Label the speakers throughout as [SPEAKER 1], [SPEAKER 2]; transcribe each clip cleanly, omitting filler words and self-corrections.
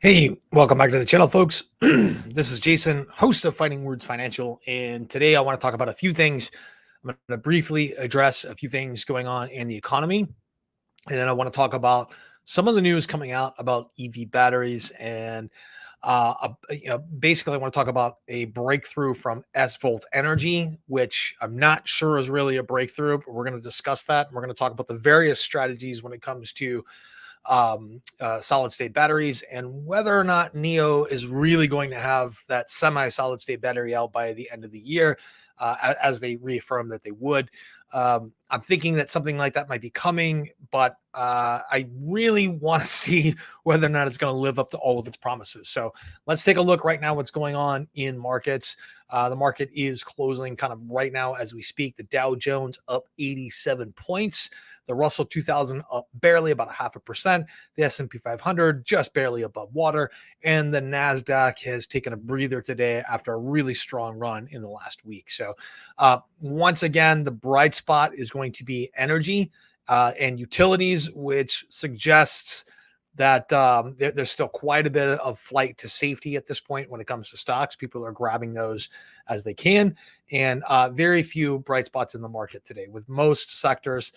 [SPEAKER 1] Hey, welcome back to the channel, folks. This is Jason, host of Fighting Words Financial, and today I want to talk about a few things. I'm going to briefly address a few things going on in the economy, and then I want to talk about some of the news coming out about EV batteries, and basically I want to talk about a breakthrough from SVolt Energy, which I'm not sure is really a breakthrough, but we're going to discuss that. We're going to talk about the various strategies when it comes to solid state batteries and whether or not NEO is really going to have that semi solid state battery out by the end of the year, as they reaffirmed that they would. I'm thinking that something like that might be coming, but I really want to see whether or not it's going to live up to all of its promises. So let's take a look right now what's going on in markets. The market is closing kind of right now as we speak. The Dow Jones up 87 points. The Russell 2000 up barely, about 0.5%. The S&P 500 just barely above water. And the NASDAQ has taken a breather today after a really strong run in the last week. So once again, the bright spot is going to be energy and utilities, which suggests that there's still quite a bit of flight to safety at this point when it comes to stocks. People are grabbing those as they can, and very few bright spots in the market today, with most sectors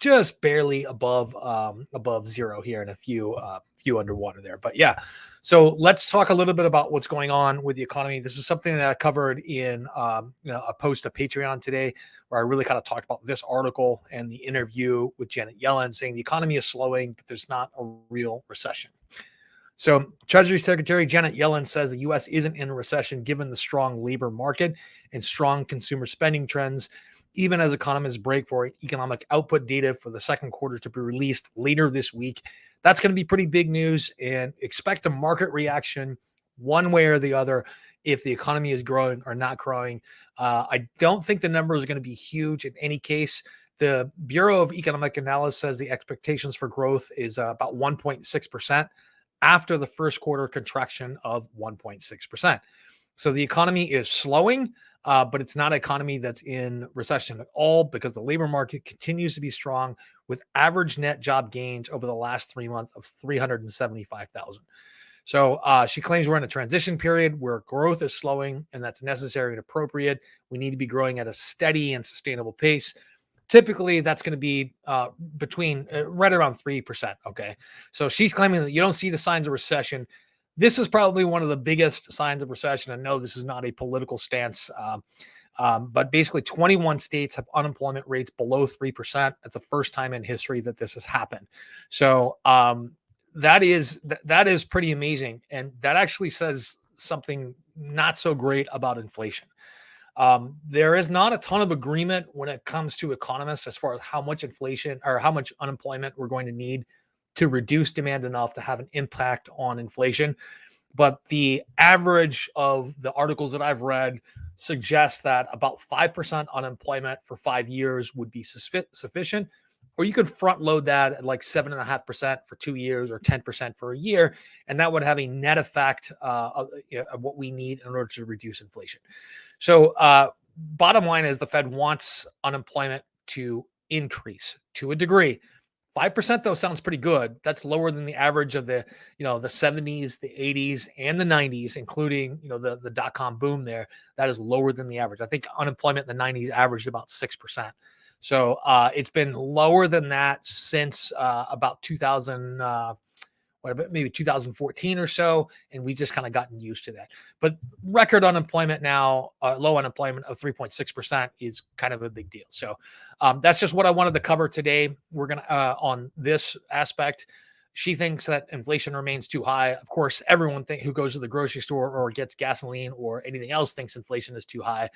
[SPEAKER 1] just barely above zero here, and a few underwater there. But yeah, so let's talk a little bit about what's going on with the economy. This is something that I covered in a post to Patreon today, where I really kind of talked about this article and the interview with Janet Yellen, saying the economy is slowing, but there's not a real recession. So Treasury Secretary Janet Yellen says the U.S. isn't in a recession given the strong labor market and strong consumer spending trends, even as economists break for economic output data for the second quarter to be released later this week. That's going to be pretty big news, and expect a market reaction one way or the other if the economy is growing or not growing. I don't think the number is going to be huge in any case. The Bureau of Economic Analysis says the expectations for growth is about 1.6% after the first quarter contraction of 1.6%. So the economy is slowing, but it's not an economy that's in recession at all, because the labor market continues to be strong, with average net job gains over the last 3 months of 375,000. So she claims we're in a transition period where growth is slowing, and that's necessary and appropriate. We need to be growing at a steady and sustainable pace. Typically, that's going to be between right around 3%. Okay. So she's claiming that you don't see the signs of recession. This is probably one of the biggest signs of recession. I know this is not a political stance, but basically 21 states have unemployment rates below 3%. That's the first time in history that this has happened. So that is pretty amazing. And that actually says something not so great about inflation. There is not a ton of agreement when it comes to economists as far as how much inflation or how much unemployment we're going to need to reduce demand enough to have an impact on inflation. But the average of the articles that I've read suggests that about 5% unemployment for 5 years would be sufficient. Or you could front load that at like 7.5% for 2 years or 10% for a year. And that would have a net effect of what we need in order to reduce inflation. So bottom line is the Fed wants unemployment to increase to a degree. 5% though sounds pretty good. That's lower than the average of the 70s, the 80s, and the 90s, including the dot-com boom there. That is lower than the average. I think unemployment in the 90s averaged about 6%. So it's been lower than that since about 2000, maybe 2014 or so, and we just kind of gotten used to that. But record unemployment now, low unemployment of 3.6% is kind of a big deal. So that's just what I wanted to cover today. We're going to, on this aspect, she thinks that inflation remains too high. Of course, everyone who goes to the grocery store or gets gasoline or anything else thinks inflation is too high.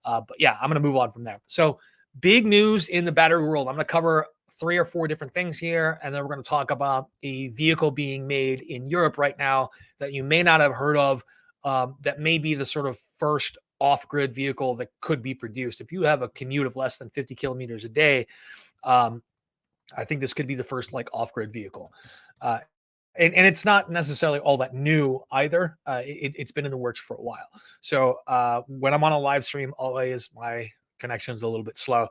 [SPEAKER 1] But yeah, I'm going to move on from there. So big news in the battery world. I'm going to cover 3 or 4 different things here, and then we're going to talk about a vehicle being made in Europe right now that you may not have heard of, that may be the sort of first off-grid vehicle that could be produced. If you have a commute of less than 50 kilometers a day, I think this could be the first like off-grid vehicle. And it's not necessarily all that new either. It's been in the works for a while. So when I'm on a live stream, always my connection is a little bit slow.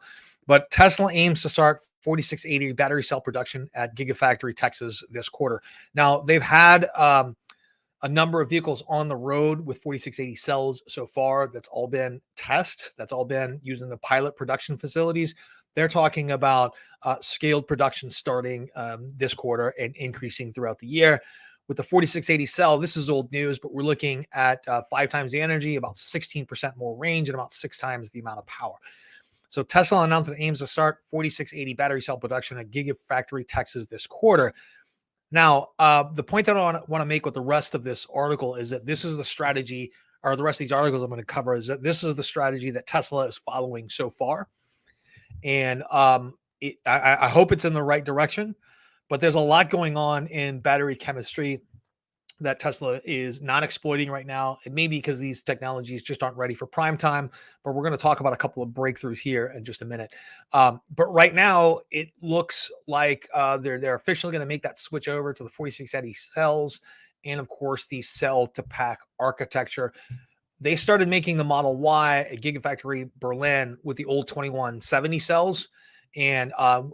[SPEAKER 1] But Tesla aims to start 4680 battery cell production at Gigafactory, Texas this quarter. Now, they've had a number of vehicles on the road with 4680 cells so far. That's all been test. That's all been using the pilot production facilities. They're talking about scaled production starting this quarter and increasing throughout the year. With the 4680 cell, this is old news, but we're looking at 5 times the energy, about 16% more range, and about 6 times the amount of power. So Tesla announced it aims to start 4680 battery cell production at Gigafactory, Texas this quarter. Now, the point that I want to make with the rest of this article is that this is the strategy, or the rest of these articles I'm going to cover, is that this is the strategy that Tesla is following so far. And I hope it's in the right direction, but there's a lot going on in battery chemistry that Tesla is not exploiting right now. It may be because these technologies just aren't ready for prime time, but we're going to talk about a couple of breakthroughs here in just a minute. But right now, it looks like they're officially going to make that switch over to the 4680 cells, and of course, the cell to pack architecture. They started making the Model Y at Gigafactory Berlin with the old 2170 cells. And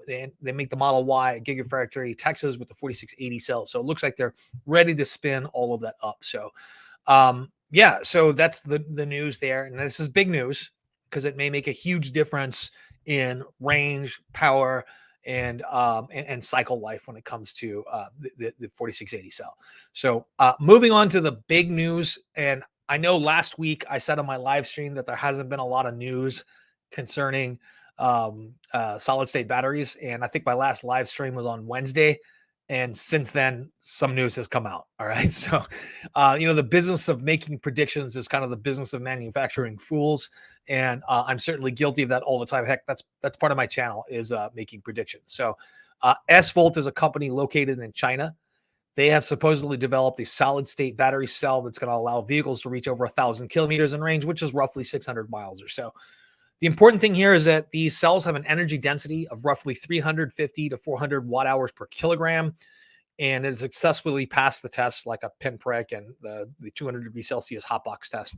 [SPEAKER 1] they make the Model Y at Gigafactory Texas with the 4680 cells. So it looks like they're ready to spin all of that up. So yeah, so that's the news there. And this is big news because it may make a huge difference in range, power, and cycle life when it comes to the 4680 cell. So moving on to the big news. And I know last week I said on my live stream that there hasn't been a lot of news concerning solid state batteries. And I think my last live stream was on Wednesday. And since then, some news has come out. All right. So, the business of making predictions is kind of the business of manufacturing fools. And I'm certainly guilty of that all the time. Heck, that's part of my channel is making predictions. So SVolt is a company located in China. They have supposedly developed a solid state battery cell that's going to allow vehicles to reach over 1,000 kilometers in range, which is roughly 600 miles or so. The important thing here is that these cells have an energy density of roughly 350 to 400 watt hours per kilogram, and it has successfully passed the test like a pinprick and the 200 degrees Celsius hot box test.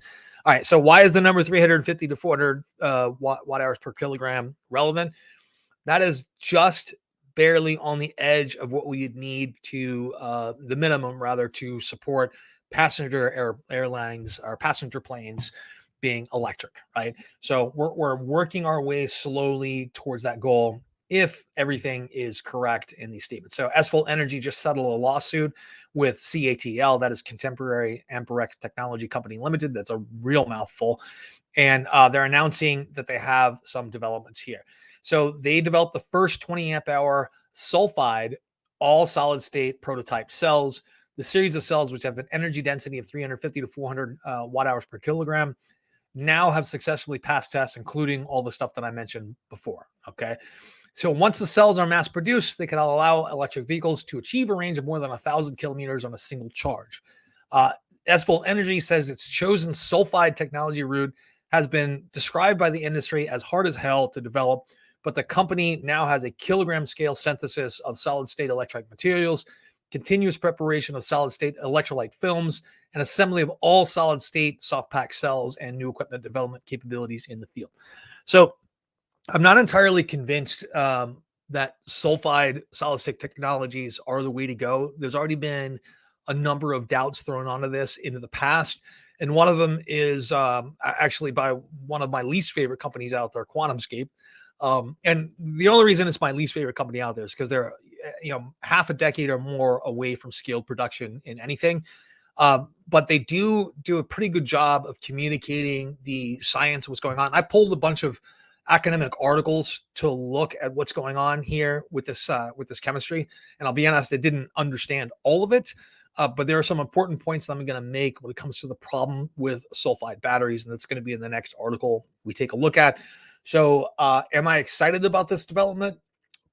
[SPEAKER 1] All right, so why is the number 350 to 400 watt hours per kilogram relevant? That is just barely on the edge of what we'd need to, the minimum rather, to support passenger airlines or passenger planes being electric, right? So we're working our way slowly towards that goal if everything is correct in these statements. So SVolt Energy just settled a lawsuit with CATL, that is Contemporary Amperex Technology Company Limited. That's a real mouthful. And they're announcing that they have some developments here. So they developed the first 20 amp hour sulfide all solid state prototype cells. The series of cells, which have an energy density of 350 to 400 watt hours per kilogram, now have successfully passed tests, including all the stuff that I mentioned before. Okay. So once the cells are mass produced, they can allow electric vehicles to achieve a range of more than 1,000 kilometers on a single charge. SVolt Energy says its chosen sulfide technology route has been described by the industry as hard as hell to develop, but the company now has a kilogram scale synthesis of solid state electrolyte materials, continuous preparation of solid state electrolyte films, and assembly of all solid state soft pack cells, and new equipment development capabilities in the field. So I'm not entirely convinced that sulfide solid state technologies are the way to go. There's already been a number of doubts thrown onto this into the past. And one of them is actually by one of my least favorite companies out there, QuantumScape. And the only reason it's my least favorite company out there is because they're half a decade or more away from scaled production in anything. But they do a pretty good job of communicating the science of what's going on. I pulled a bunch of academic articles to look at what's going on here with this chemistry. And I'll be honest, I didn't understand all of it. But there are some important points that I'm going to make when it comes to the problem with sulfide batteries. And that's going to be in the next article we take a look at. So am I excited about this development?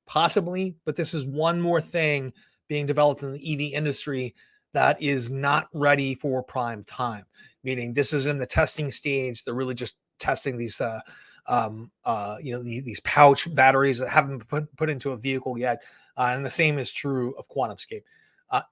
[SPEAKER 1] Possibly, but this is one more thing being developed in the EV industry that is not ready for prime time, meaning this is in the testing stage. They're really just testing these, these pouch batteries that haven't been put into a vehicle yet. And the same is true of QuantumScape.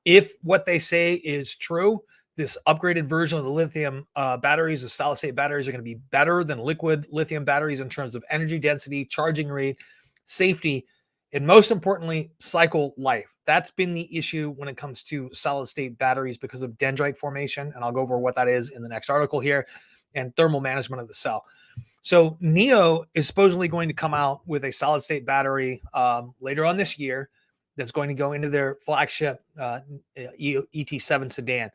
[SPEAKER 1] If what they say is true, this upgraded version of the lithium batteries, the solid state batteries, are going to be better than liquid lithium batteries in terms of energy density, charging rate, safety, and most importantly, cycle life. That's been the issue when it comes to solid state batteries because of dendrite formation. And I'll go over what that is in the next article here, and thermal management of the cell. So NIO is supposedly going to come out with a solid state battery later on this year that's going to go into their flagship ET7 sedan.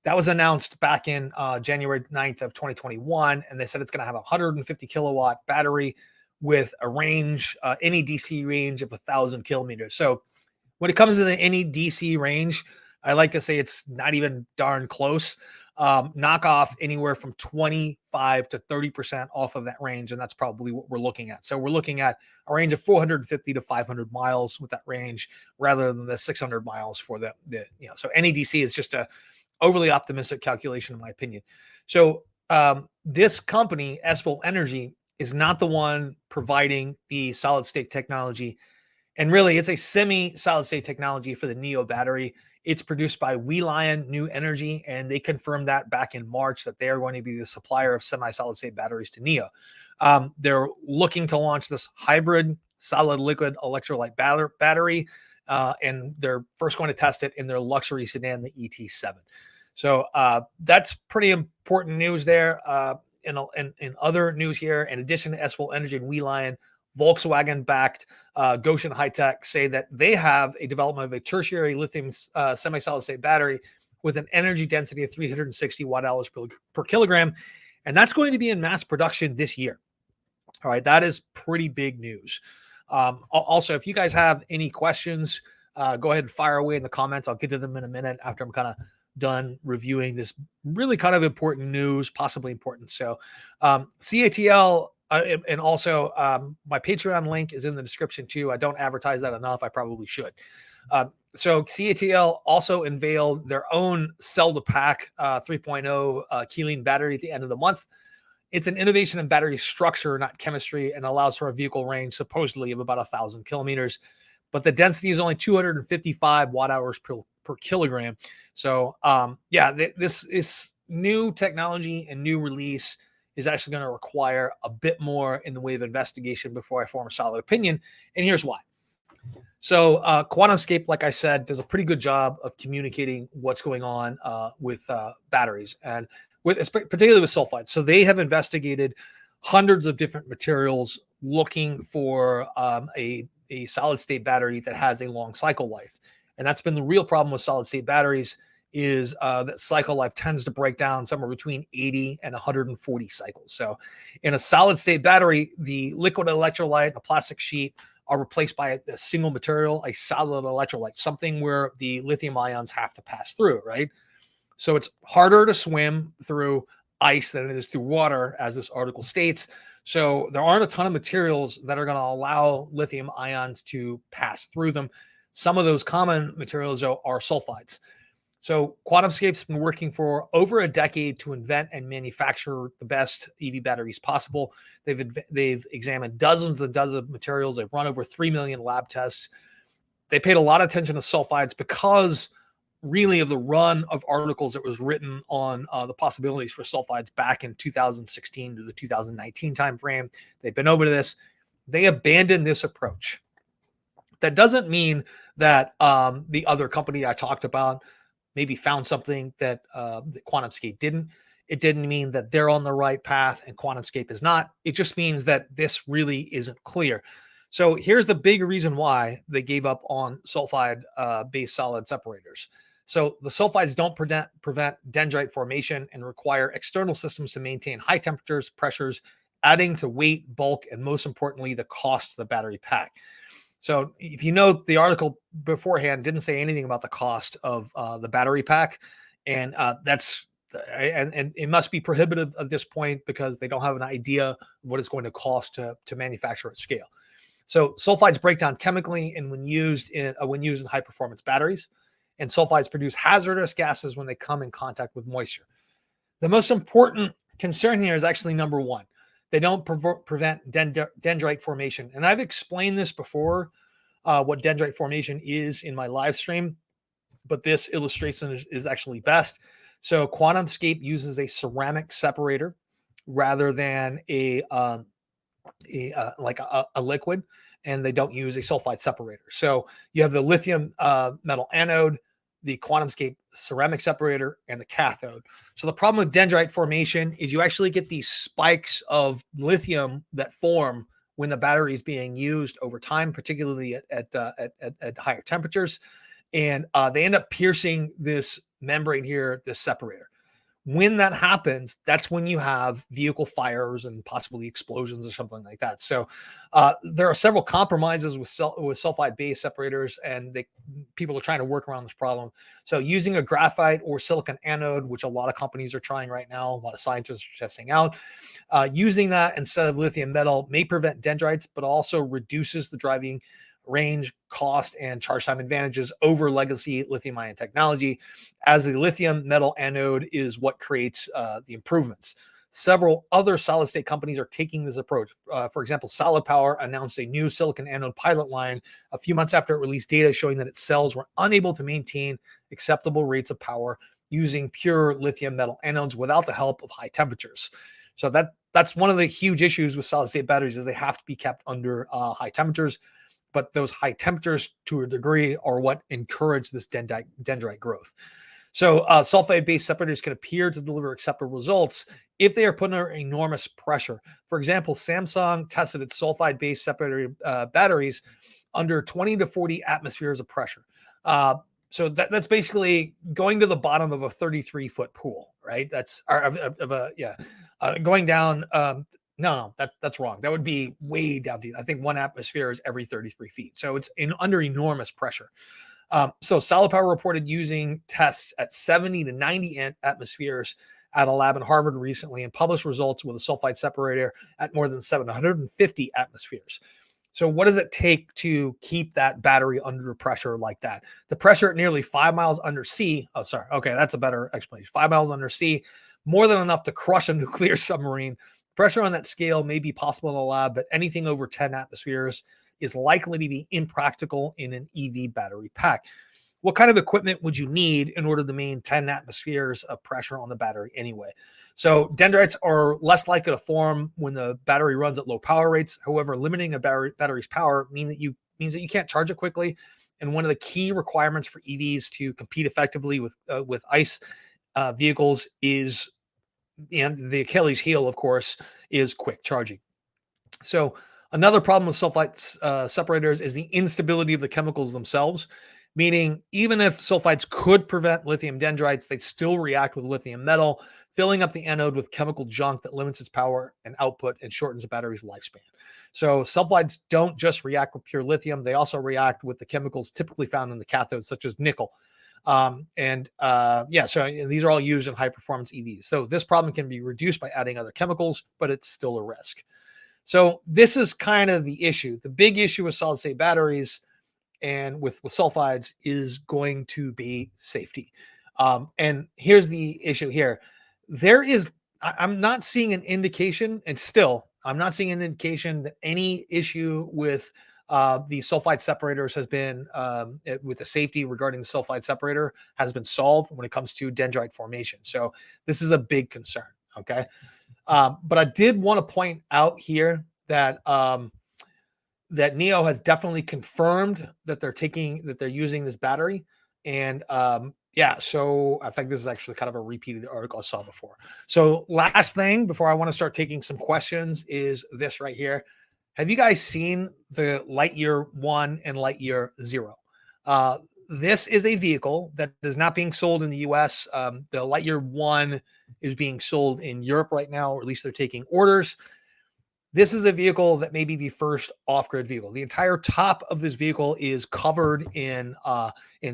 [SPEAKER 1] That was announced back in January 9th of 2021, and they said it's going to have a 150 kilowatt battery with a range, any DC range of 1,000 kilometers. So when it comes to the any DC range, I like to say it's not even darn close. Knock off anywhere from 25 to 30% off of that range, and that's probably what we're looking at. So we're looking at a range of 450 to 500 miles with that range, rather than the 600 miles for the so NEDC is just a overly optimistic calculation, in my opinion. So this company, SVolt Energy, is not the one providing the solid state technology. And really, it's a semi-solid state technology for the NIO battery. It's produced by WeLion New Energy, and they confirmed that back in March that they are going to be the supplier of semi-solid state batteries to NIO. They're looking to launch this hybrid solid liquid electrolyte battery, and they're first going to test it in their luxury sedan, the ET7. So that's pretty important news there. In other news here, in addition to SVolt Energy and WeLion, Volkswagen-backed Goshen High-Tech say that they have a development of a tertiary lithium semi-solid state battery with an energy density of 360 watt-hours per kilogram, and that's going to be in mass production this year. All right, that is pretty big news. Also, if you guys have any questions, go ahead and fire away in the comments. I'll get to them in a minute after I'm kind of done reviewing this really kind of important news, possibly important. So CATL, and also my Patreon link is in the description too. I don't advertise that enough. I probably should. So CATL also unveiled their own cell-to-pack 3.0 Keeling battery at the end of the month. It's an innovation in battery structure, not chemistry, and allows for a vehicle range supposedly of about 1,000 kilometers. But the density is only 255 watt-hours per kilogram. So this new technology and new release is actually going to require a bit more in the way of investigation before I form a solid opinion. And here's why. So QuantumScape, like I said, does a pretty good job of communicating what's going on with batteries, and particularly with sulfides. So they have investigated hundreds of different materials looking for a solid state battery that has a long cycle life. And that's been the real problem with solid state batteries, is that cycle life tends to break down somewhere between 80 and 140 cycles. So in a solid state battery, the liquid electrolyte and a plastic sheet are replaced by a single material, a solid electrolyte, something where the lithium ions have to pass through, right? So it's harder to swim through ice than it is through water, as this article states. So there aren't a ton of materials that are going to allow lithium ions to pass through them. Some of those common materials are sulfides. So QuantumScape's been working for over a decade to invent and manufacture the best EV batteries possible. They've examined dozens and dozens of materials. They've run over 3 million lab tests. They paid a lot of attention to sulfides because really of the run of articles that was written on the possibilities for sulfides back in 2016 to the 2019 timeframe. They've been over to this. They abandoned this approach. That doesn't mean that the other company I talked about maybe found something that QuantumScape didn't. It didn't mean that they're on the right path and QuantumScape is not. It just means that this really isn't clear. So here's the big reason why they gave up on sulfide-based solid separators. So the sulfides don't prevent dendrite formation and require external systems to maintain high temperatures, pressures, adding to weight, bulk, and most importantly, the cost of the battery pack. So if you note, the article beforehand didn't say anything about the cost of the battery pack, and and it must be prohibitive at this point because they don't have an idea of what it's going to cost to manufacture at scale. So sulfides break down chemically, and when used in high performance batteries, and sulfides produce hazardous gases when they come in contact with moisture. The most important concern here is actually number one. They don't prevent dendrite formation. And I've explained this before, what dendrite formation is in my live stream, but this illustration is actually best. So QuantumScape uses a ceramic separator rather than a liquid, and they don't use a sulfide separator. So you have the lithium metal anode, the QuantumScape ceramic separator, and the cathode. So the problem with dendrite formation is you actually get these spikes of lithium that form when the battery is being used over time, particularly at higher temperatures, and they end up piercing this membrane here, this separator. When that happens, that's when you have vehicle fires and possibly explosions or something like that. So there are several compromises with sulfide-based separators, and people are trying to work around this problem. So using a graphite or silicon anode, which a lot of companies are trying right now, a lot of scientists are testing out, using that instead of lithium metal may prevent dendrites, but also reduces the driving range, cost, and charge time advantages over legacy lithium ion technology, as the lithium metal anode is what creates the improvements. Several other solid state companies are taking this approach. For example, Solid Power announced a new silicon anode pilot line a few months after it released data showing that its cells were unable to maintain acceptable rates of power using pure lithium metal anodes without the help of high temperatures. So that's one of the huge issues with solid state batteries, is they have to be kept under high temperatures. But those high temperatures, to a degree, are what encourage this dendrite growth. So sulfide-based separators can appear to deliver acceptable results if they are put under enormous pressure. For example, Samsung tested its sulfide-based separator batteries under 20 to 40 atmospheres of pressure. So that's basically going to the bottom of a 33-foot pool, right? That's going down. No, that's wrong. That would be way down deep. I think 1 atmosphere is every 33 feet. So it's under enormous pressure. So Solid Power reported using tests at 70 to 90 atmospheres at a lab in Harvard recently, and published results with a sulfide separator at more than 750 atmospheres. So what does it take to keep that battery under pressure like that? The pressure at nearly 5 miles under sea. Oh, sorry. Okay, that's a better explanation. 5 miles under sea, more than enough to crush a nuclear submarine. Pressure on that scale may be possible in a lab, but anything over 10 atmospheres is likely to be impractical in an EV battery pack. What kind of equipment would you need in order to maintain 10 atmospheres of pressure on the battery anyway? So dendrites are less likely to form when the battery runs at low power rates. However, limiting a battery's power means that you can't charge it quickly. And one of the key requirements for EVs to compete effectively with ICE vehicles is, and the Achilles heel, of course, is quick charging. So another problem with sulfide separators is the instability of the chemicals themselves, meaning even if sulfides could prevent lithium dendrites, they'd still react with lithium metal, filling up the anode with chemical junk that limits its power and output and shortens the battery's lifespan. So sulfides don't just react with pure lithium, they also react with the chemicals typically found in the cathode, such as nickel. So these are all used in high performance EVs. So this problem can be reduced by adding other chemicals, but it's still a risk. So this is kind of the issue. The big issue with solid state batteries and with sulfides is going to be safety. And here's the issue here. I'm not seeing an indication, and still, I'm not seeing an indication that any issue with the sulfide separators has been, with the safety regarding the sulfide separator, has been solved when it comes to dendrite formation. So this is a big concern, okay? But I did want to point out here that that NIO has definitely confirmed that they're using this battery. And so I think this is actually kind of a repeat of the article I saw before. So last thing before I want to start taking some questions is this right here. Have you guys seen the Lightyear 1 and Lightyear 0? This is a vehicle that is not being sold in the US. The Lightyear 1 is being sold in Europe right now, or at least they're taking orders. This is a vehicle that may be the first off-grid vehicle. The entire top of this vehicle is covered in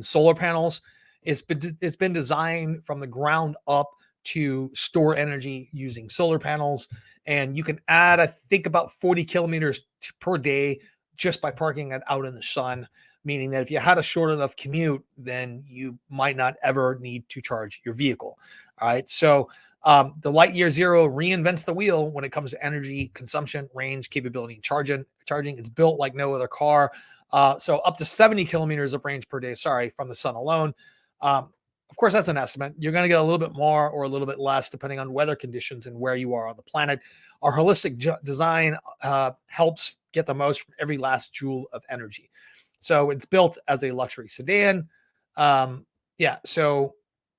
[SPEAKER 1] solar panels. It's been designed from the ground up to store energy using solar panels, and you can add, I think, about 40 kilometers per day just by parking it out in the sun, meaning that if you had a short enough commute, then you might not ever need to charge your vehicle. All right, so the Lightyear 0 reinvents the wheel when it comes to energy consumption, range, capability, and charging. It's built like no other car. So up to 70 kilometers of range per day, from the sun alone. Of course, that's an estimate. You're going to get a little bit more or a little bit less depending on weather conditions and where you are on the planet. Our holistic design helps get the most from every last joule of energy. So it's built as a luxury sedan. Yeah. So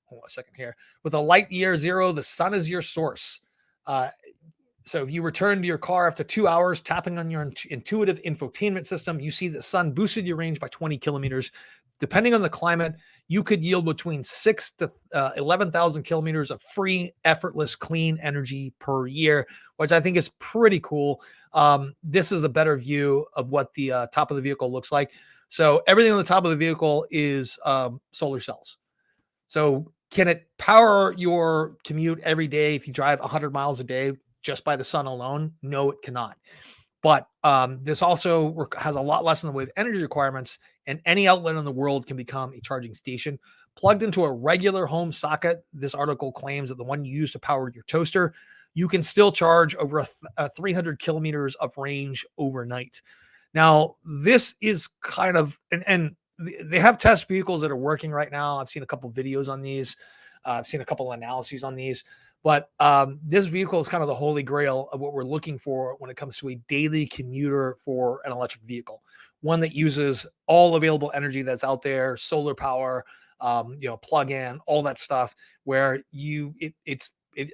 [SPEAKER 1] hold on a second here. With a light year zero, the sun is your source. So if you return to your car after 2 hours, tapping on your intuitive infotainment system, you see the sun boosted your range by 20 kilometers. Depending on the climate, you could yield between 6 to 11,000 kilometers of free, effortless, clean energy per year, which I think is pretty cool. This is a better view of what the top of the vehicle looks like. So everything on the top of the vehicle is solar cells. So can it power your commute every day if you drive 100 miles a day just by the sun alone? No, it cannot. But this also has a lot less in the way of energy requirements, and any outlet in the world can become a charging station. Plugged into a regular home socket, this article claims that the one you use to power your toaster, you can still charge over 300 kilometers of range overnight. Now, this is kind of, and they have test vehicles that are working right now. I've seen a couple of videos on these. I've seen a couple of analyses on these. But this vehicle is kind of the holy grail of what we're looking for when it comes to a daily commuter for an electric vehicle. One that uses all available energy that's out there, solar power, plug in, all that stuff, where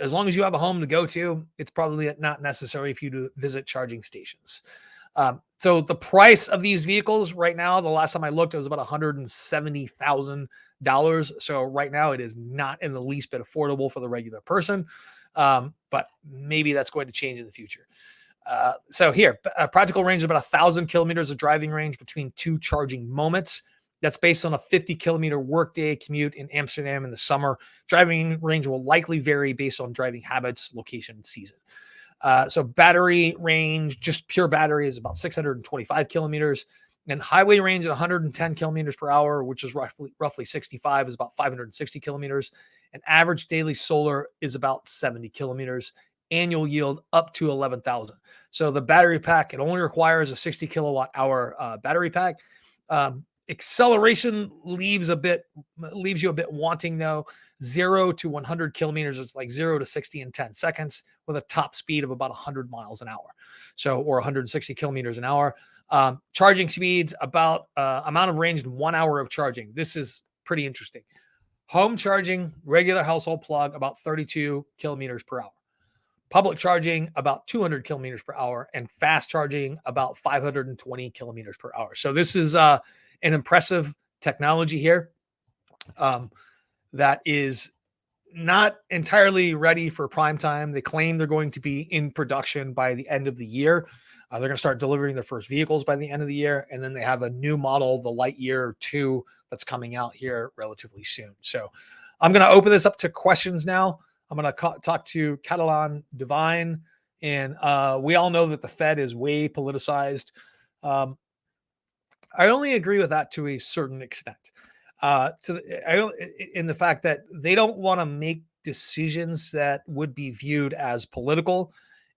[SPEAKER 1] as long as you have a home to go to, it's probably not necessary for you to visit charging stations. So the price of these vehicles right now, the last time I looked, it was about $170,000. So right now it is not in the least bit affordable for the regular person. But maybe that's going to change in the future. So here, a practical range is about 1,000 kilometers of driving range between two charging moments. That's based on a 50-kilometer workday commute in Amsterdam in the summer. Driving range will likely vary based on driving habits, location, and season. So battery range, just pure battery, is about 625 kilometers. And highway range at 110 kilometers per hour, which is roughly 65, is about 560 kilometers. And average daily solar is about 70 kilometers. Annual yield up to 11,000. So the battery pack, it only requires a 60 kilowatt hour battery pack. Acceleration leaves you a bit wanting though. 0 to 100 kilometers, it's like 0 to 60 in 10 seconds with a top speed of about 100 miles an hour. So, or 160 kilometers an hour. Charging speeds about amount of range in 1 hour of charging. This is pretty interesting. Home charging, regular household plug, about 32 kilometers per hour. Public charging, about 200 kilometers per hour, and fast charging, about 520 kilometers per hour. So this is an impressive technology here that is not entirely ready for prime time. They claim they're going to be in production by the end of the year. They're going to start delivering their first vehicles by the end of the year. And then they have a new model, the Lightyear 2, that's coming out here relatively soon. So I'm going to open this up to questions now. I'm going to talk to Catalan Divine. And we all know that the Fed is way politicized. I only agree with that to a certain extent. In the fact that they don't want to make decisions that would be viewed as political,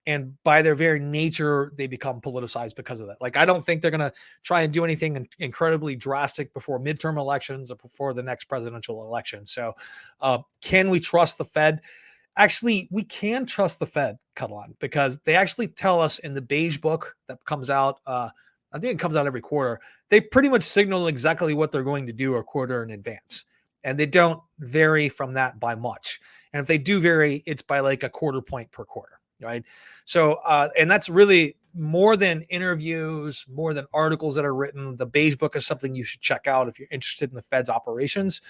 [SPEAKER 1] and by their very nature, they become politicized because of that. Like, I don't think they're going to try and do anything incredibly drastic before midterm elections or before the next presidential election. So, can we trust the Fed? Actually, we can trust the Fed, Catalan, because they actually tell us in the beige book that comes out. I think it comes out every quarter. They pretty much signal exactly what they're going to do a quarter in advance. And they don't vary from that by much. And if they do vary, it's by like a quarter point per quarter, right? So, and that's really more than interviews, more than articles that are written. The beige book is something you should check out if you're interested in the Fed's operations.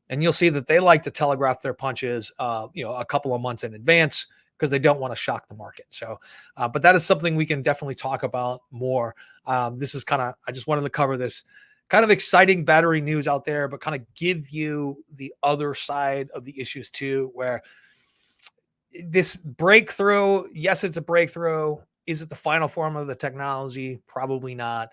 [SPEAKER 1] And you'll see that they like to telegraph their punches, a couple of months in advance, because they don't want to shock the market. So, but that is something we can definitely talk about more. This is I just wanted to cover this kind of exciting battery news out there, but kind of give you the other side of the issues too, where this breakthrough, yes, it's a breakthrough. Is it the final form of the technology? Probably not.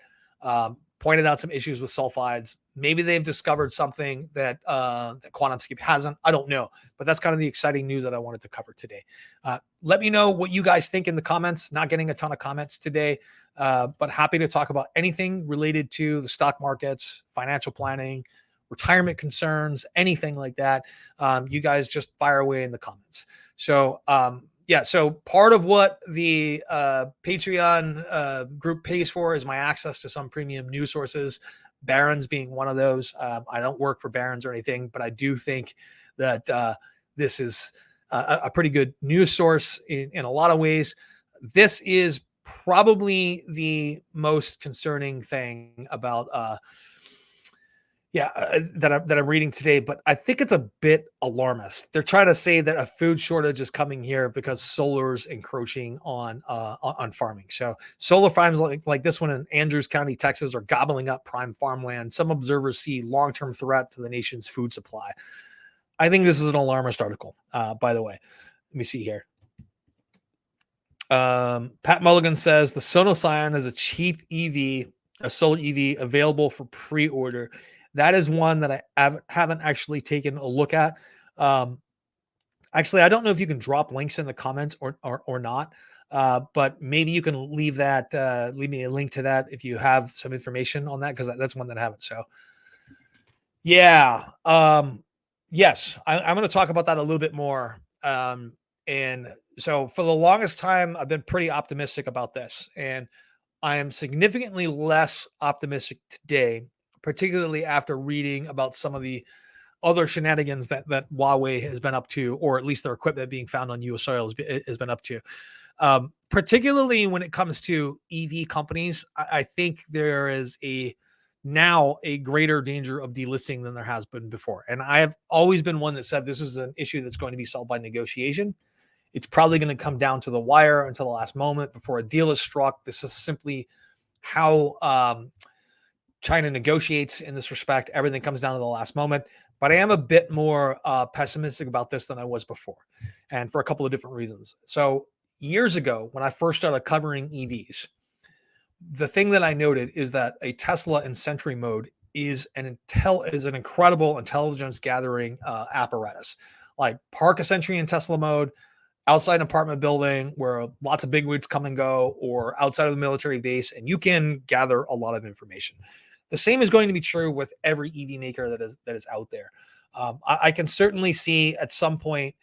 [SPEAKER 1] Pointed out some issues with sulfides. Maybe they've discovered something that QuantumScape hasn't. I don't know. But that's kind of the exciting news that I wanted to cover today. Let me know what you guys think in the comments. Not getting a ton of comments today, but happy to talk about anything related to the stock markets, financial planning, retirement concerns, anything like that, you guys just fire away in the comments. So yeah, so part of what the Patreon group pays for is my access to some premium news sources, Barron's being one of those. I don't work for Barron's or anything, but I do think that this is a pretty good news source in a lot of ways. This is probably the most concerning thing about that I'm reading today, but I think it's a bit alarmist. They're trying to say that a food shortage is coming here because solar's encroaching on farming. So solar farms like this one in Andrews County, Texas, are gobbling up prime farmland. Some observers see long-term threat to the nation's food supply. I think this is an alarmist article, by the way. Let me see here. Pat Mulligan says the Sonoscion is a cheap EV, a solar EV available for pre-order. That is one that I haven't actually taken a look at. Actually, I don't know if you can drop links in the comments or not, but maybe you can leave me a link to that if you have some information on that, because that's one that I haven't. So yeah, yes, I'm going to talk about that a little bit more. And so for the longest time, I've been pretty optimistic about this, and I am significantly less optimistic today, particularly after reading about some of the other shenanigans that Huawei has been up to, or at least their equipment being found on U.S. soil has been up to. Particularly when it comes to EV companies, I think there is now a greater danger of delisting than there has been before. And I have always been one that said this is an issue that's going to be solved by negotiation. It's probably going to come down to the wire until the last moment before a deal is struck. This is simply how China negotiates in this respect. Everything comes down to the last moment. But I am a bit more pessimistic about this than I was before, and for a couple of different reasons. So years ago, when I first started covering EVs, the thing that I noted is that a Tesla in Sentry mode is an incredible intelligence gathering apparatus. Like, park a Sentry in Tesla mode outside an apartment building where lots of bigwigs come and go, or outside of the military base, and you can gather a lot of information. The same is going to be true with every EV maker that is out there. I can certainly see at some point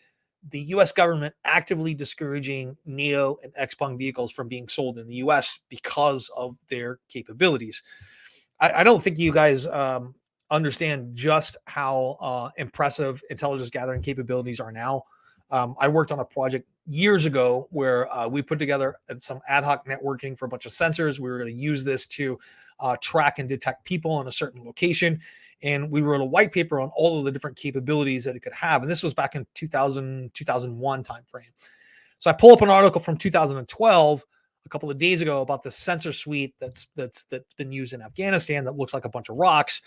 [SPEAKER 1] the U.S. government actively discouraging NIO and Xpeng vehicles from being sold in the U.S. because of their capabilities. I don't think you guys understand just how impressive intelligence gathering capabilities are now. I worked on a project years ago where we put together some ad hoc networking for a bunch of sensors. We were going to use this to track and detect people in a certain location. And we wrote a white paper on all of the different capabilities that it could have. And this was back in 2001 timeframe. So I pull up an article from 2012 a couple of days ago about the sensor suite that's been used in Afghanistan that looks like a bunch of rocks.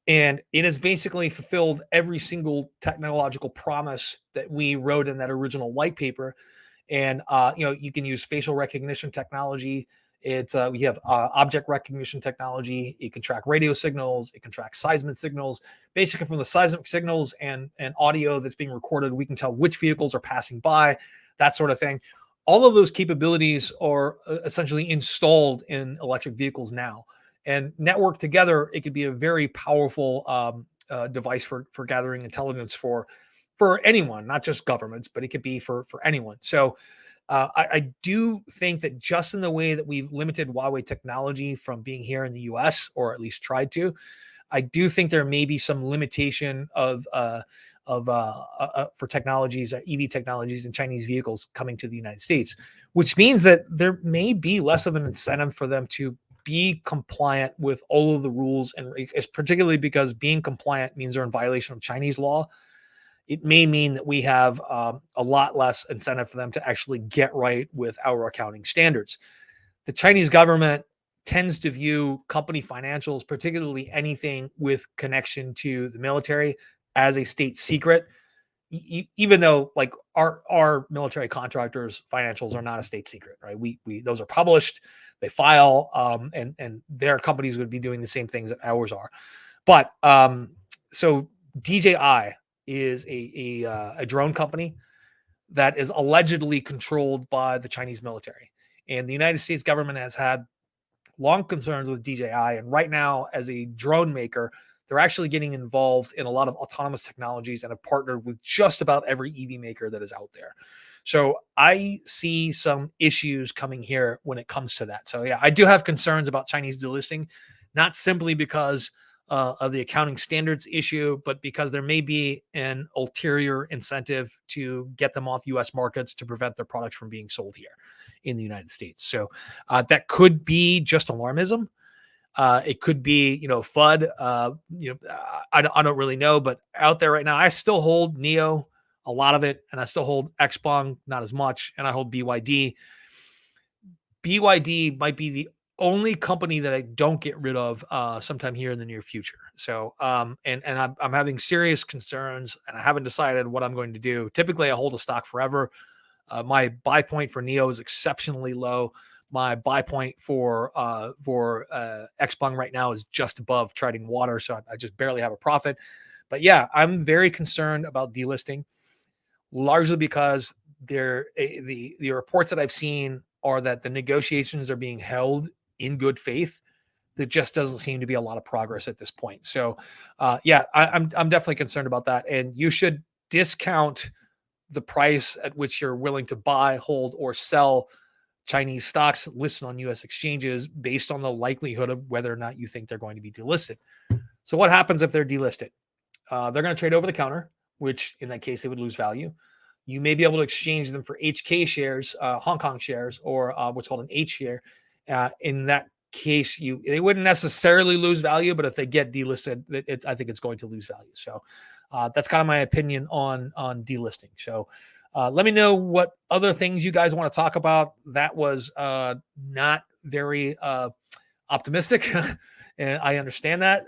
[SPEAKER 1] And it has basically fulfilled every single technological promise that we wrote in that original white paper. And you can use facial recognition technology. We have object recognition technology. It can track radio signals. It can track seismic signals. Basically, from the seismic signals and audio that's being recorded, we can tell which vehicles are passing by, that sort of thing. All of those capabilities are essentially installed in electric vehicles now. And networked together, it could be a very powerful device for gathering intelligence for anyone, not just governments, but it could be for anyone. So I do think that just in the way that we've limited Huawei technology from being here in the U.S., or at least tried to, I do think there may be some limitation for technologies, EV technologies in Chinese vehicles coming to the United States, which means that there may be less of an incentive for them to be compliant with all of the rules, and it's particularly because being compliant means they're in violation of Chinese law. It may mean that we have a lot less incentive for them to actually get right with our accounting standards. The Chinese government tends to view company financials, particularly anything with connection to the military, as a state secret, even though like our military contractors' financials are not a state secret, right? We those are published, they file, and their companies would be doing the same things that ours are. But so DJI is a drone company that is allegedly controlled by the Chinese military, and the United States government has had long concerns with DJI. And right now, as a drone maker, they're actually getting involved in a lot of autonomous technologies and have partnered with just about every EV maker that is out there. So I see some issues coming here when it comes to that. So yeah, I do have concerns about Chinese delisting, not simply because of the accounting standards issue, but because there may be an ulterior incentive to get them off U.S. markets to prevent their products from being sold here in the United States. So that could be just alarmism. It could be, FUD. I don't really know, but out there right now, I still hold NEO, a lot of it, and I still hold Xpeng, not as much, and I hold BYD. BYD might be the only company that I don't get rid of sometime here in the near future. So, and I'm having serious concerns, and I haven't decided what I'm going to do. Typically, I hold a stock forever. My buy point for NEO is exceptionally low. My buy point for Xpeng right now is just above treading water, so I just barely have a profit. But yeah, I'm very concerned about delisting, largely because the reports that I've seen are that the negotiations are being held in good faith. There just doesn't seem to be a lot of progress at this point. So, yeah, I'm definitely concerned about that, and you should discount the price at which you're willing to buy, hold, or sell Chinese stocks listed on U.S. exchanges based on the likelihood of whether or not you think they're going to be delisted. So what happens if they're delisted? They're going to trade over the counter, which in that case they would lose value. You may be able to exchange them for HK shares, Hong Kong shares, or what's called an H share. In that case, they wouldn't necessarily lose value, but if they get delisted, I think it's going to lose value. So that's kind of my opinion on delisting. So let me know what other things you guys want to talk about. That was not very optimistic. And I understand that,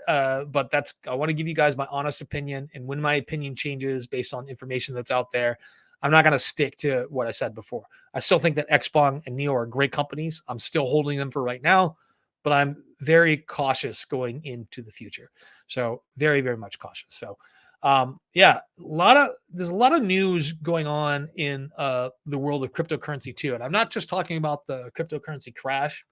[SPEAKER 1] but I want to give you guys my honest opinion. And when my opinion changes based on information that's out there, I'm not going to stick to what I said before. I still think that Xpeng and NEO are great companies. I'm still holding them for right now, but I'm very cautious going into the future. So very, very much cautious. So yeah, there's a lot of news going on in the world of cryptocurrency too. And I'm not just talking about the cryptocurrency crash.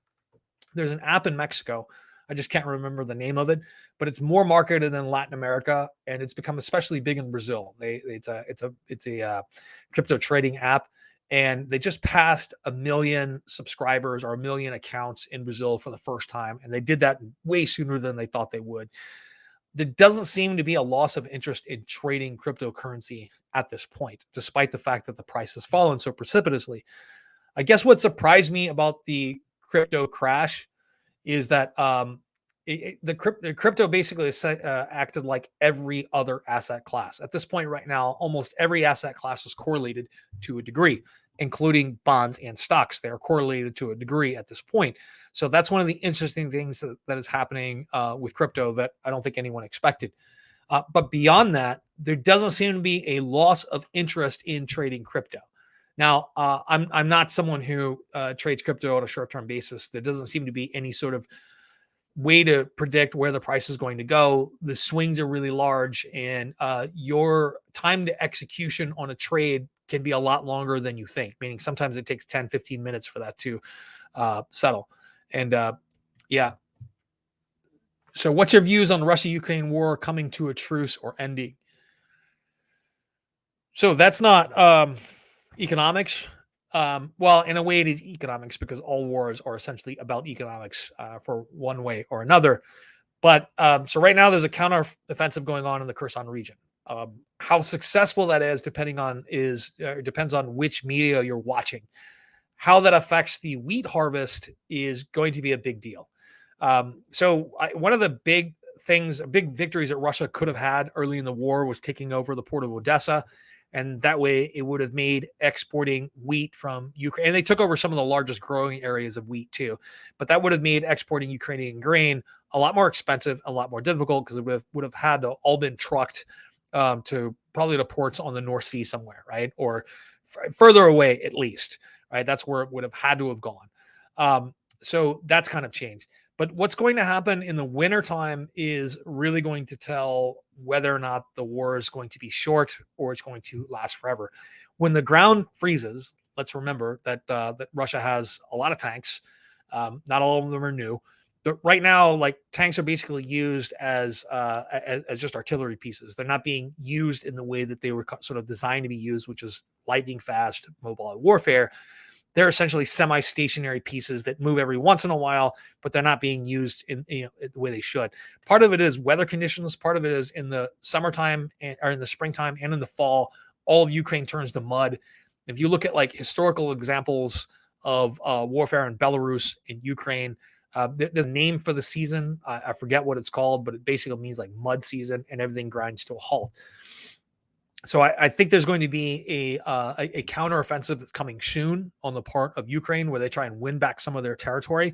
[SPEAKER 1] There's an app in Mexico. I just can't remember the name of it, but it's more marketed in Latin America, and it's become especially big in Brazil. It's a crypto trading app, and they just passed 1 million subscribers or 1 million accounts in Brazil for the first time, and they did that way sooner than they thought they would. There doesn't seem to be a loss of interest in trading cryptocurrency at this point, despite the fact that the price has fallen so precipitously. I guess what surprised me about the crypto crash is that the crypto basically acted like every other asset class. At this point right now, almost every asset class is correlated to a degree, including bonds and stocks. They are correlated to a degree at this point. So that's one of the interesting things that is happening with crypto that I don't think anyone expected. But beyond that, there doesn't seem to be a loss of interest in trading crypto. Now, I'm not someone who trades crypto on a short-term basis. There doesn't seem to be any sort of way to predict where the price is going to go. The swings are really large, and your time to execution on a trade can be a lot longer than you think, meaning sometimes it takes 10, 15 minutes for that to settle. And yeah. So what's your views on Russia-Ukraine war coming to a truce or ending? So that's not economics. Well, in a way, it is economics because all wars are essentially about economics for one way or another. But so right now, there's a counteroffensive going on in the Kherson region. How successful that is depends on which media you're watching. How that affects the wheat harvest is going to be a big deal. One of the big victories that Russia could have had early in the war was taking over the port of Odessa. And that way it would have made exporting wheat from Ukraine. And they took over some of the largest growing areas of wheat too. But that would have made exporting Ukrainian grain a lot more expensive, a lot more difficult, because it would have had to all been trucked to probably the ports on the North Sea somewhere, right? Or further away at least, right? That's where it would have had to have gone. So that's kind of changed. But what's going to happen in the wintertime is really going to tell whether or not the war is going to be short or it's going to last forever. When the ground freezes, let's remember that Russia has a lot of tanks. Not all of them are new. right now, like tanks are basically used as just artillery pieces. They're not being used in the way that they were sort of designed to be used, which is lightning fast mobile warfare. They're essentially semi-stationary pieces that move every once in a while, but they're not being used in the way they should. Part of it is weather conditions. Part of it is in the summertime or in the springtime and in the fall, all of Ukraine turns to mud. If you look at like historical examples of warfare in Belarus, in Ukraine, there's a name for the season. I forget what it's called, but it basically means like mud season, and everything grinds to a halt. So I think there's going to be a counteroffensive that's coming soon on the part of Ukraine, where they try and win back some of their territory.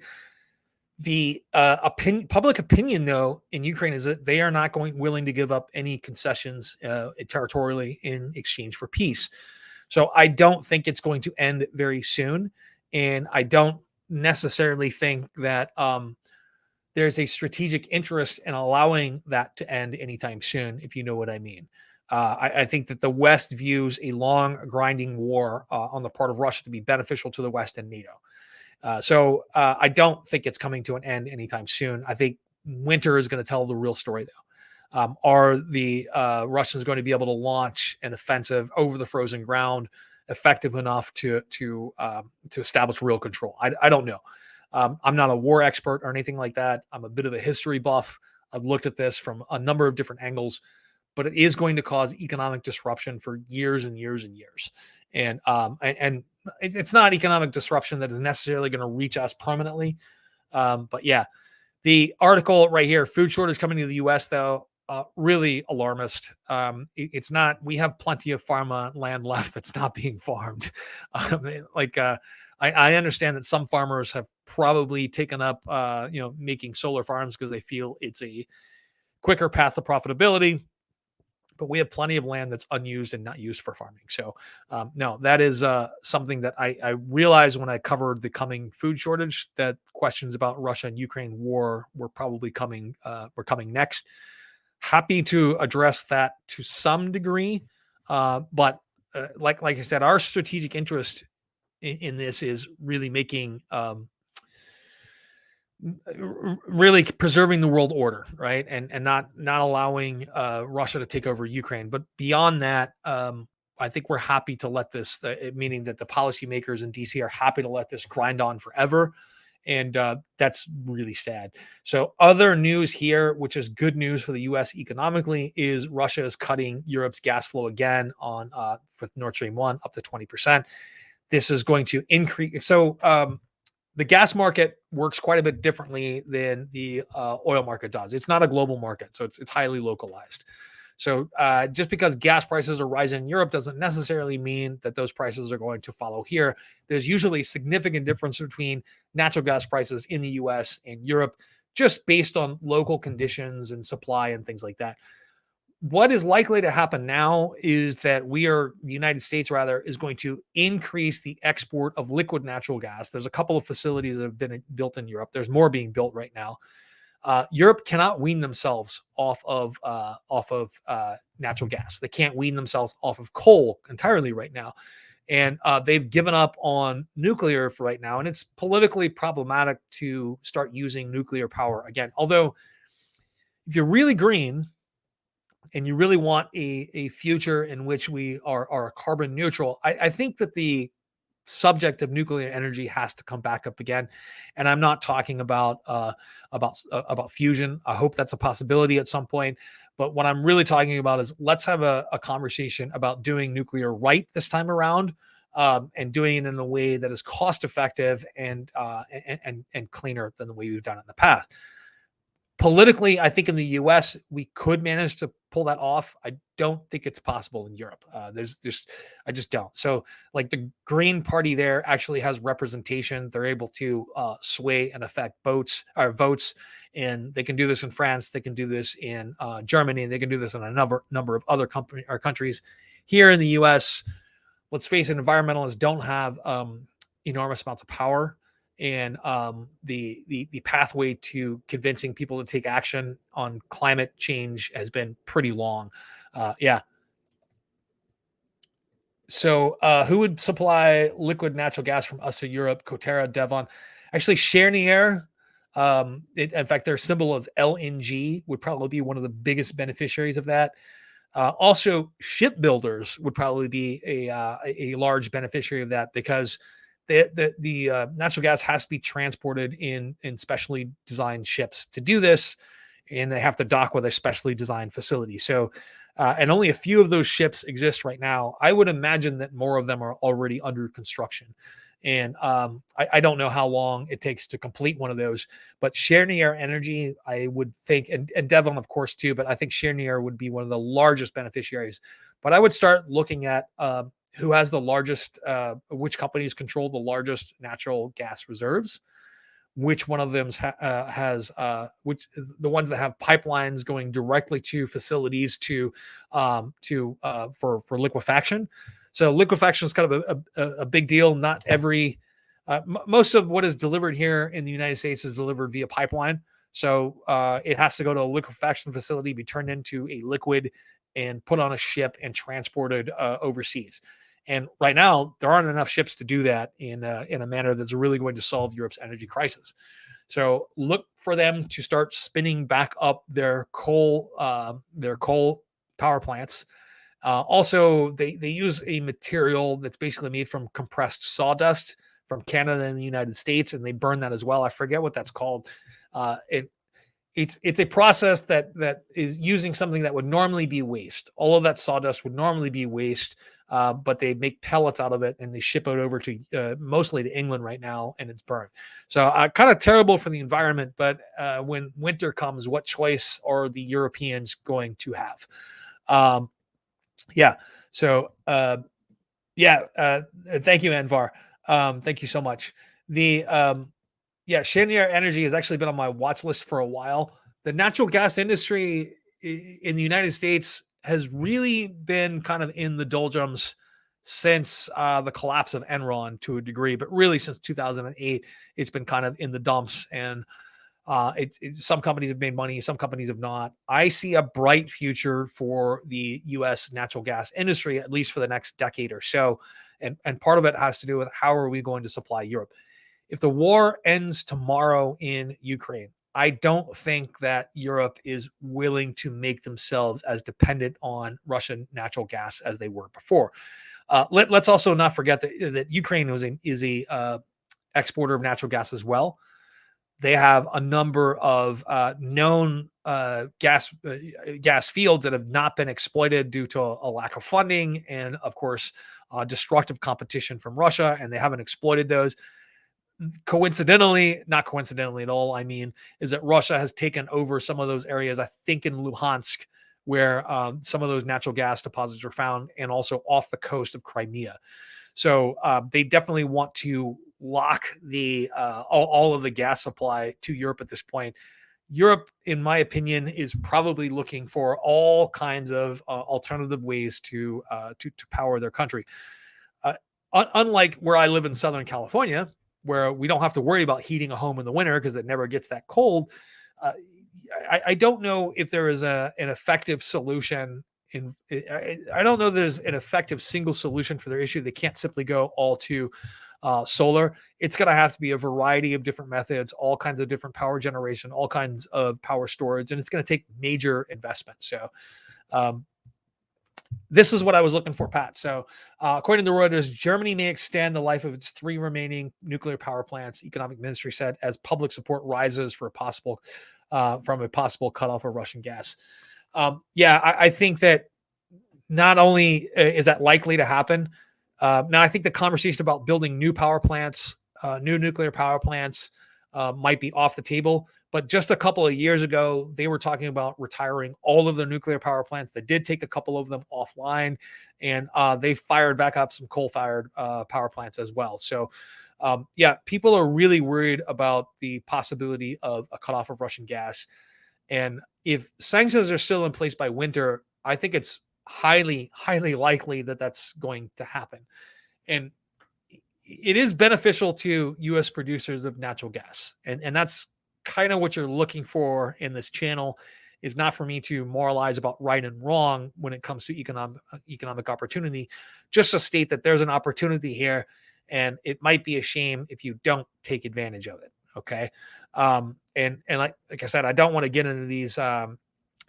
[SPEAKER 1] The public opinion, though, in Ukraine is that they are not willing to give up any concessions territorially in exchange for peace. So I don't think it's going to end very soon, and I don't necessarily think that there's a strategic interest in allowing that to end anytime soon, if you know what I mean. I think that the West views a long, grinding war on the part of Russia to be beneficial to the West and NATO. So I don't think it's coming to an end anytime soon. I think winter is going to tell the real story, though. Are the Russians going to be able to launch an offensive over the frozen ground effective enough to establish real control? I don't know. I'm not a war expert or anything like that. I'm a bit of a history buff. I've looked at this from a number of different angles, but it is going to cause economic disruption for years and years and years. And it's not economic disruption that is necessarily going to reach us permanently. But yeah, the article right here, food shortage coming to the U.S., though, really alarmist. It's not. We have plenty of farm land left that's not being farmed. I understand that some farmers have probably taken up, making solar farms because they feel it's a quicker path to profitability. But we have plenty of land that's unused and not used for farming. So, no, that is something that I realized when I covered the coming food shortage, that questions about Russia and Ukraine war were probably coming next. Happy to address that to some degree. But like I said, our strategic interest in this is really making really preserving the world order, right? And not allowing Russia to take over Ukraine. But beyond that, I think we're happy to let this, meaning that the policymakers in DC are happy to let this grind on forever. And that's really sad. So other news here, which is good news for the U.S. economically, is Russia is cutting Europe's gas flow again on for Nord Stream 1 up to 20%. This is going to increase. So the gas market works quite a bit differently than the oil market does. It's not a global market, so it's highly localized. So just because gas prices are rising in Europe doesn't necessarily mean that those prices are going to follow here. There's usually a significant difference between natural gas prices in the US and Europe, just based on local conditions and supply and things like that. What is likely to happen now is that the United States rather, is going to increase the export of liquid natural gas. There's a couple of facilities that have been built in Europe. There's more being built right now. Europe cannot wean themselves off of natural gas. They can't wean themselves off of coal entirely right now. And they've given up on nuclear for right now. And it's politically problematic to start using nuclear power again. Although, if you're really green and you really want a future in which we are carbon neutral, I think that the subject of nuclear energy has to come back up again. And I'm not talking about fusion. I hope that's a possibility at some point. But what I'm really talking about is, let's have a conversation about doing nuclear right this time around, and doing it in a way that is cost effective and cleaner than the way we've done it in the past. Politically, I think in the US, we could manage to pull that off. I don't think it's possible in Europe. I just don't. So, like, the Green Party there actually has representation. They're able to sway and affect votes, and they can do this in France. They can do this in Germany. They can do this in a number of other countries. Here in the US, let's face it, environmentalists don't have enormous amounts of power. And the pathway to convincing people to take action on climate change has been pretty long. Yeah. So who would supply liquid natural gas from us to Europe? Coterra, Devon. Actually, Chernier In fact, their symbol is LNG, would probably be one of the biggest beneficiaries of that. Also, shipbuilders would probably be a large beneficiary of that, because the natural gas has to be transported in specially designed ships to do this, and they have to dock with a specially designed facility. So, and only a few of those ships exist right now. I would imagine that more of them are already under construction. And I don't know how long it takes to complete one of those, but Cheniere Energy, I would think, and Devon, of course, too, but I think Cheniere would be one of the largest beneficiaries. But I would start looking at who has the largest, which companies control the largest natural gas reserves, which one of them has which the ones that have pipelines going directly to facilities for liquefaction. So liquefaction is kind of a big deal. Not every most of what is delivered here in the United States is delivered via pipeline. So it has to go to a liquefaction facility, be turned into a liquid, and put on a ship and transported overseas. And right now, there aren't enough ships to do that in a manner that's really going to solve Europe's energy crisis. So look for them to start spinning back up their coal power plants. Also, they use a material that's basically made from compressed sawdust from Canada and the United States, and they burn that as well. I forget what that's called. It's a process that is using something that would normally be waste. All of that sawdust would normally be waste, but they make pellets out of it and they ship it over to mostly to England right now, and it's burned. So kind of terrible for the environment. But when winter comes, what choice are the Europeans going to have? Yeah. So thank you, Anvar. Thank you so much. Cheniere Energy has actually been on my watch list for a while. The natural gas industry in the United States has really been kind of in the doldrums since the collapse of Enron to a degree, but really since 2008, it's been kind of in the dumps. And some companies have made money, some companies have not. I see a bright future for the U.S. natural gas industry, at least for the next decade or so. And part of it has to do with how are we going to supply Europe. If the war ends tomorrow in Ukraine, I don't think that Europe is willing to make themselves as dependent on Russian natural gas as they were before. Let's also not forget that Ukraine is a exporter of natural gas as well. They have a number of known gas fields that have not been exploited due to a lack of funding and, of course, destructive competition from Russia, and they haven't exploited those. Not coincidentally at all, I mean, is that Russia has taken over some of those areas, I think in Luhansk, where some of those natural gas deposits are found, and also off the coast of Crimea. So they definitely want to lock all of the gas supply to Europe at this point. Europe, in my opinion, is probably looking for all kinds of alternative ways to power their country. Unlike where I live in Southern California, where we don't have to worry about heating a home in the winter because it never gets that cold. I don't know if there is an effective solution. I don't know there's an effective single solution for their issue. They can't simply go all to solar. It's going to have to be a variety of different methods, all kinds of different power generation, all kinds of power storage, and it's going to take major investment. So this is what I was looking for, Pat. So according to Reuters, Germany may extend the life of its 3 remaining nuclear power plants, Economic Ministry said, as public support rises for from a possible cutoff of Russian gas. I think that not only is that likely to happen, now I think the conversation about building new power plants, new nuclear power plants might be off the table. But just a couple of years ago, they were talking about retiring all of the nuclear power plants. They did take a couple of them offline, and they fired back up some coal-fired power plants as well. So, people are really worried about the possibility of a cutoff of Russian gas. And if sanctions are still in place by winter, I think it's highly, highly likely that that's going to happen. And it is beneficial to U.S. producers of natural gas. And that's kind of what you're looking for in this channel, is not for me to moralize about right and wrong when it comes to economic opportunity, just to state that there's an opportunity here, and it might be a shame if you don't take advantage of it. Okay. And like I said, I don't want to get into these,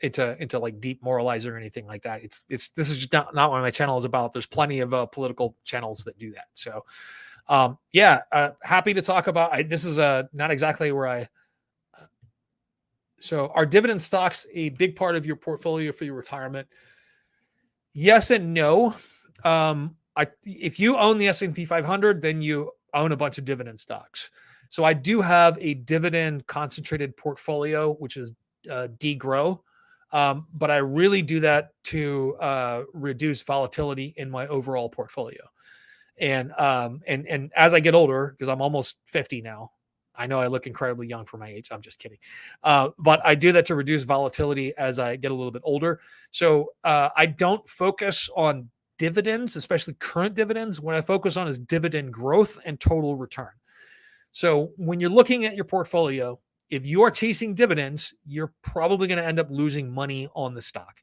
[SPEAKER 1] into like deep moralizing or anything like that. This is just not what my channel is about. There's plenty of political channels that do that. So, yeah, happy to talk about, this is not exactly where so are dividend stocks a big part of your portfolio for your retirement? Yes and no. If you own the S&P 500, then you own a bunch of dividend stocks. So I do have a dividend concentrated portfolio, which is degrow. But I really do that to reduce volatility in my overall portfolio. And as I get older, because I'm almost 50 now, I know I look incredibly young for my age. I'm just kidding. But I do that to reduce volatility as I get a little bit older. So I don't focus on dividends, especially current dividends. What I focus on is dividend growth and total return. So when you're looking at your portfolio, if you are chasing dividends, you're probably going to end up losing money on the stock.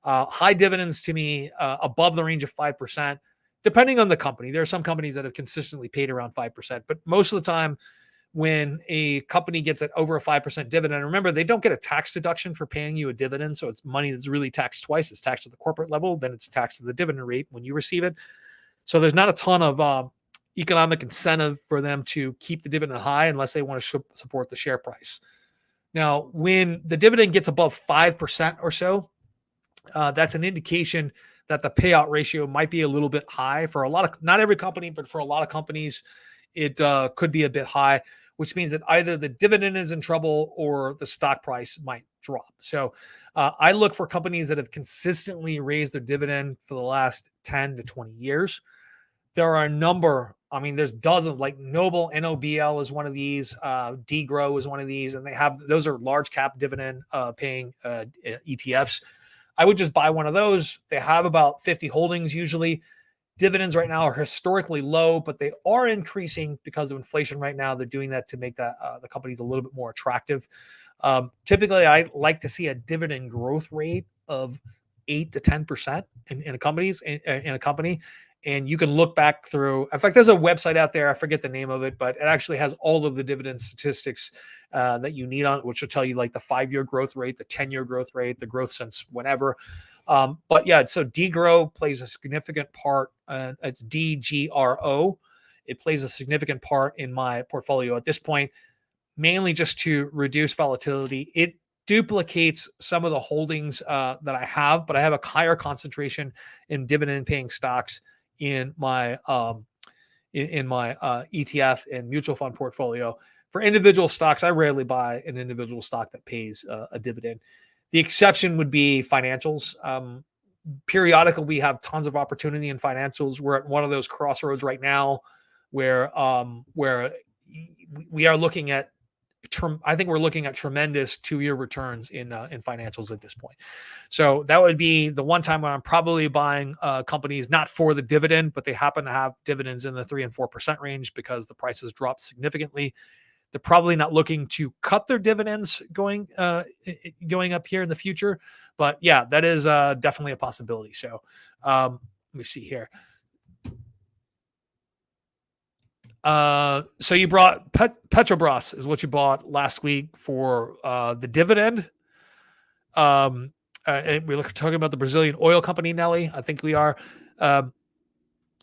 [SPEAKER 1] High dividends to me, above the range of 5%, depending on the company. There are some companies that have consistently paid around 5%, but most of the time, when a company gets at over a 5% dividend, remember, they don't get a tax deduction for paying you a dividend. So it's money that's really taxed twice. It's taxed at the corporate level, then it's taxed at the dividend rate when you receive it. So there's not a ton of economic incentive for them to keep the dividend high unless they want to support the share price. Now, when the dividend gets above 5% or so, that's an indication that the payout ratio might be a little bit high for a lot of, not every company, but for a lot of companies, it could be a bit high, which means that either the dividend is in trouble or the stock price might drop. So I look for companies that have consistently raised their dividend for the last 10 to 20 years. There are a number, I mean, there's dozens, like Noble, NOBL is one of these, DGROW is one of these, and those are large cap dividend paying ETFs. I would just buy one of those. They have about 50 holdings usually. Dividends right now are historically low, but they are increasing because of inflation right now. They're doing that to make the companies a little bit more attractive. Typically, I like to see a dividend growth rate of 8 to 10% in a company. And you can look back through. In fact, there's a website out there. I forget the name of it, but it actually has all of the dividend statistics that you need on it, which will tell you like the 5-year growth rate, the 10-year growth rate, the growth since whenever. But yeah, so DGROW plays a significant part. It's DGRO. It plays a significant part in my portfolio at this point, mainly just to reduce volatility. It duplicates some of the holdings that I have, but I have a higher concentration in dividend-paying stocks in my ETF and mutual fund portfolio. For individual stocks, I rarely buy an individual stock that pays a dividend. The exception would be financials. Periodically, we have tons of opportunity in financials. We're at one of those crossroads right now where we are looking at, I think we're looking at tremendous 2-year returns in financials at this point. So that would be the one time when I'm probably buying companies not for the dividend, but they happen to have dividends in the 3 and 4% range because the prices dropped significantly. They're probably not looking to cut their dividends going up here in the future, but yeah, that is definitely a possibility. So let me see here. So you brought Petrobras is what you bought last week for the dividend. And we're talking about the Brazilian oil company, Nelly. I think we are.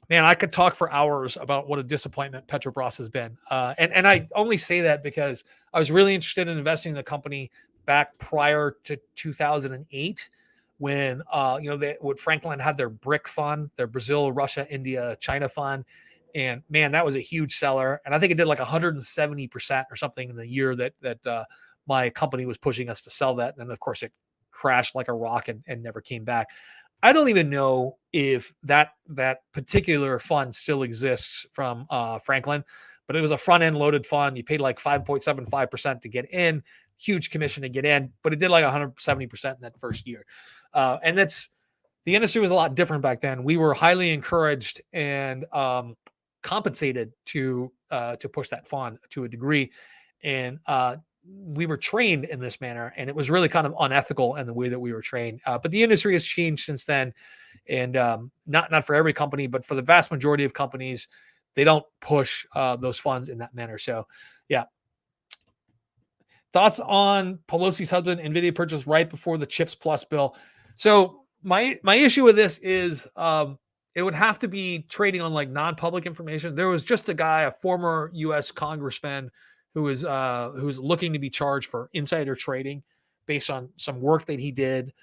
[SPEAKER 1] Man, I could talk for hours about what a disappointment Petrobras has been. And I only say that because I was really interested in investing in the company back prior to 2008 when, when Franklin had their BRIC fund, their Brazil, Russia, India, China fund. And man, that was a huge seller. And I think it did like 170% or something in the year that my company was pushing us to sell that. And then, of course, it crashed like a rock and never came back. I don't even know if that particular fund still exists from Franklin, but it was a front-end loaded fund. You paid like 5.75% to get in, huge commission to get in, but it did like 170% in that first year. And the industry was a lot different back then. We were highly encouraged and compensated to push that fund to a degree. And we were trained in this manner, and it was really kind of unethical in the way that we were trained. But the industry has changed since then, and not for every company, but for the vast majority of companies, they don't push those funds in that manner. So, yeah. Thoughts on Pelosi's husband NVIDIA purchase right before the Chips Plus bill. So my issue with this is it would have to be trading on like non-public information. There was just a guy, a former U.S. congressman, who's looking to be charged for insider trading based on some work that he did.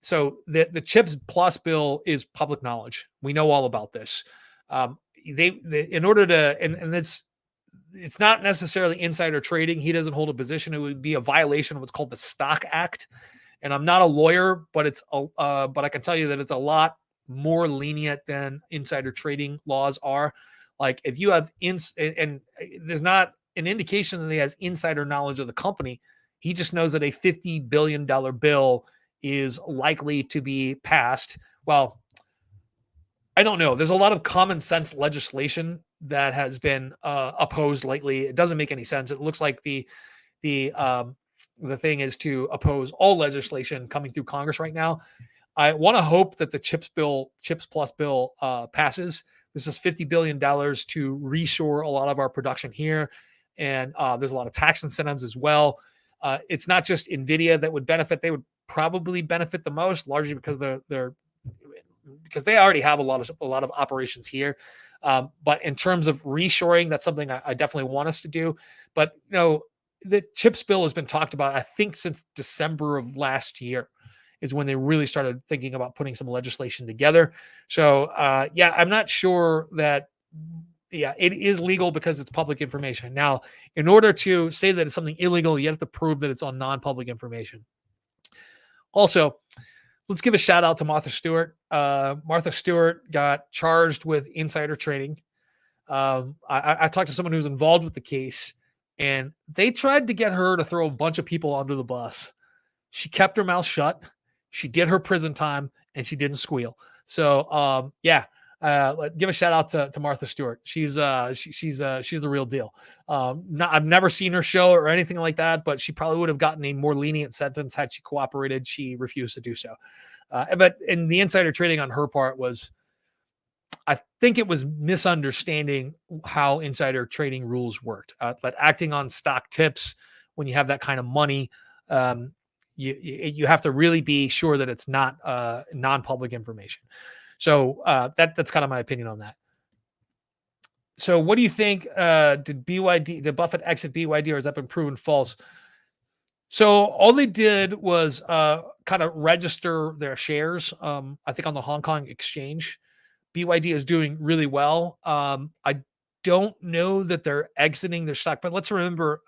[SPEAKER 1] So the Chips Plus bill is public knowledge. We know all about this. They in order to and it's not necessarily insider trading. He doesn't hold a position. It would be a violation of what's called the Stock Act. And I'm not a lawyer, but but I can tell you that it's a lot more lenient than insider trading laws are. Like if you have and there's not an indication that he has insider knowledge of the company. He just knows that a $50 billion bill is likely to be passed. Well, I don't know. There's a lot of common sense legislation that has been opposed lately. It doesn't make any sense. It looks like the thing is to oppose all legislation coming through Congress right now. I want to hope that the Chips Plus bill passes. This is $50 billion to reshore a lot of our production here. And there's a lot of tax incentives as well. It's not just NVIDIA that would benefit. They would probably benefit the most, largely because because they already have a lot of operations here. But in terms of reshoring, that's something I definitely want us to do. But the Chips bill has been talked about, I think, since December of last year is when they really started thinking about putting some legislation together. So I'm not sure that. Yeah, it is legal because it's public information. Now, in order to say that it's something illegal, you have to prove that it's on non-public information. Also, let's give a shout out to Martha Stewart. Martha Stewart got charged with insider trading. I talked to someone who's involved with the case, and they tried to get her to throw a bunch of people under the bus. She kept her mouth shut. She did her prison time, and she didn't squeal. So, give a shout out to Martha Stewart. She's the real deal. I've never seen her show or anything like that, but she probably would have gotten a more lenient sentence had she cooperated. She refused to do so. But the insider trading on her part was, I think it was misunderstanding how insider trading rules worked. But acting on stock tips when you have that kind of money, you have to really be sure that it's not non-public information. So that's kind of my opinion on that. So what do you think? Did Buffett exit BYD, or has that been proven false? So all they did was kind of register their shares, I think, on the Hong Kong exchange. BYD is doing really well. I don't know that they're exiting their stock, but let's remember,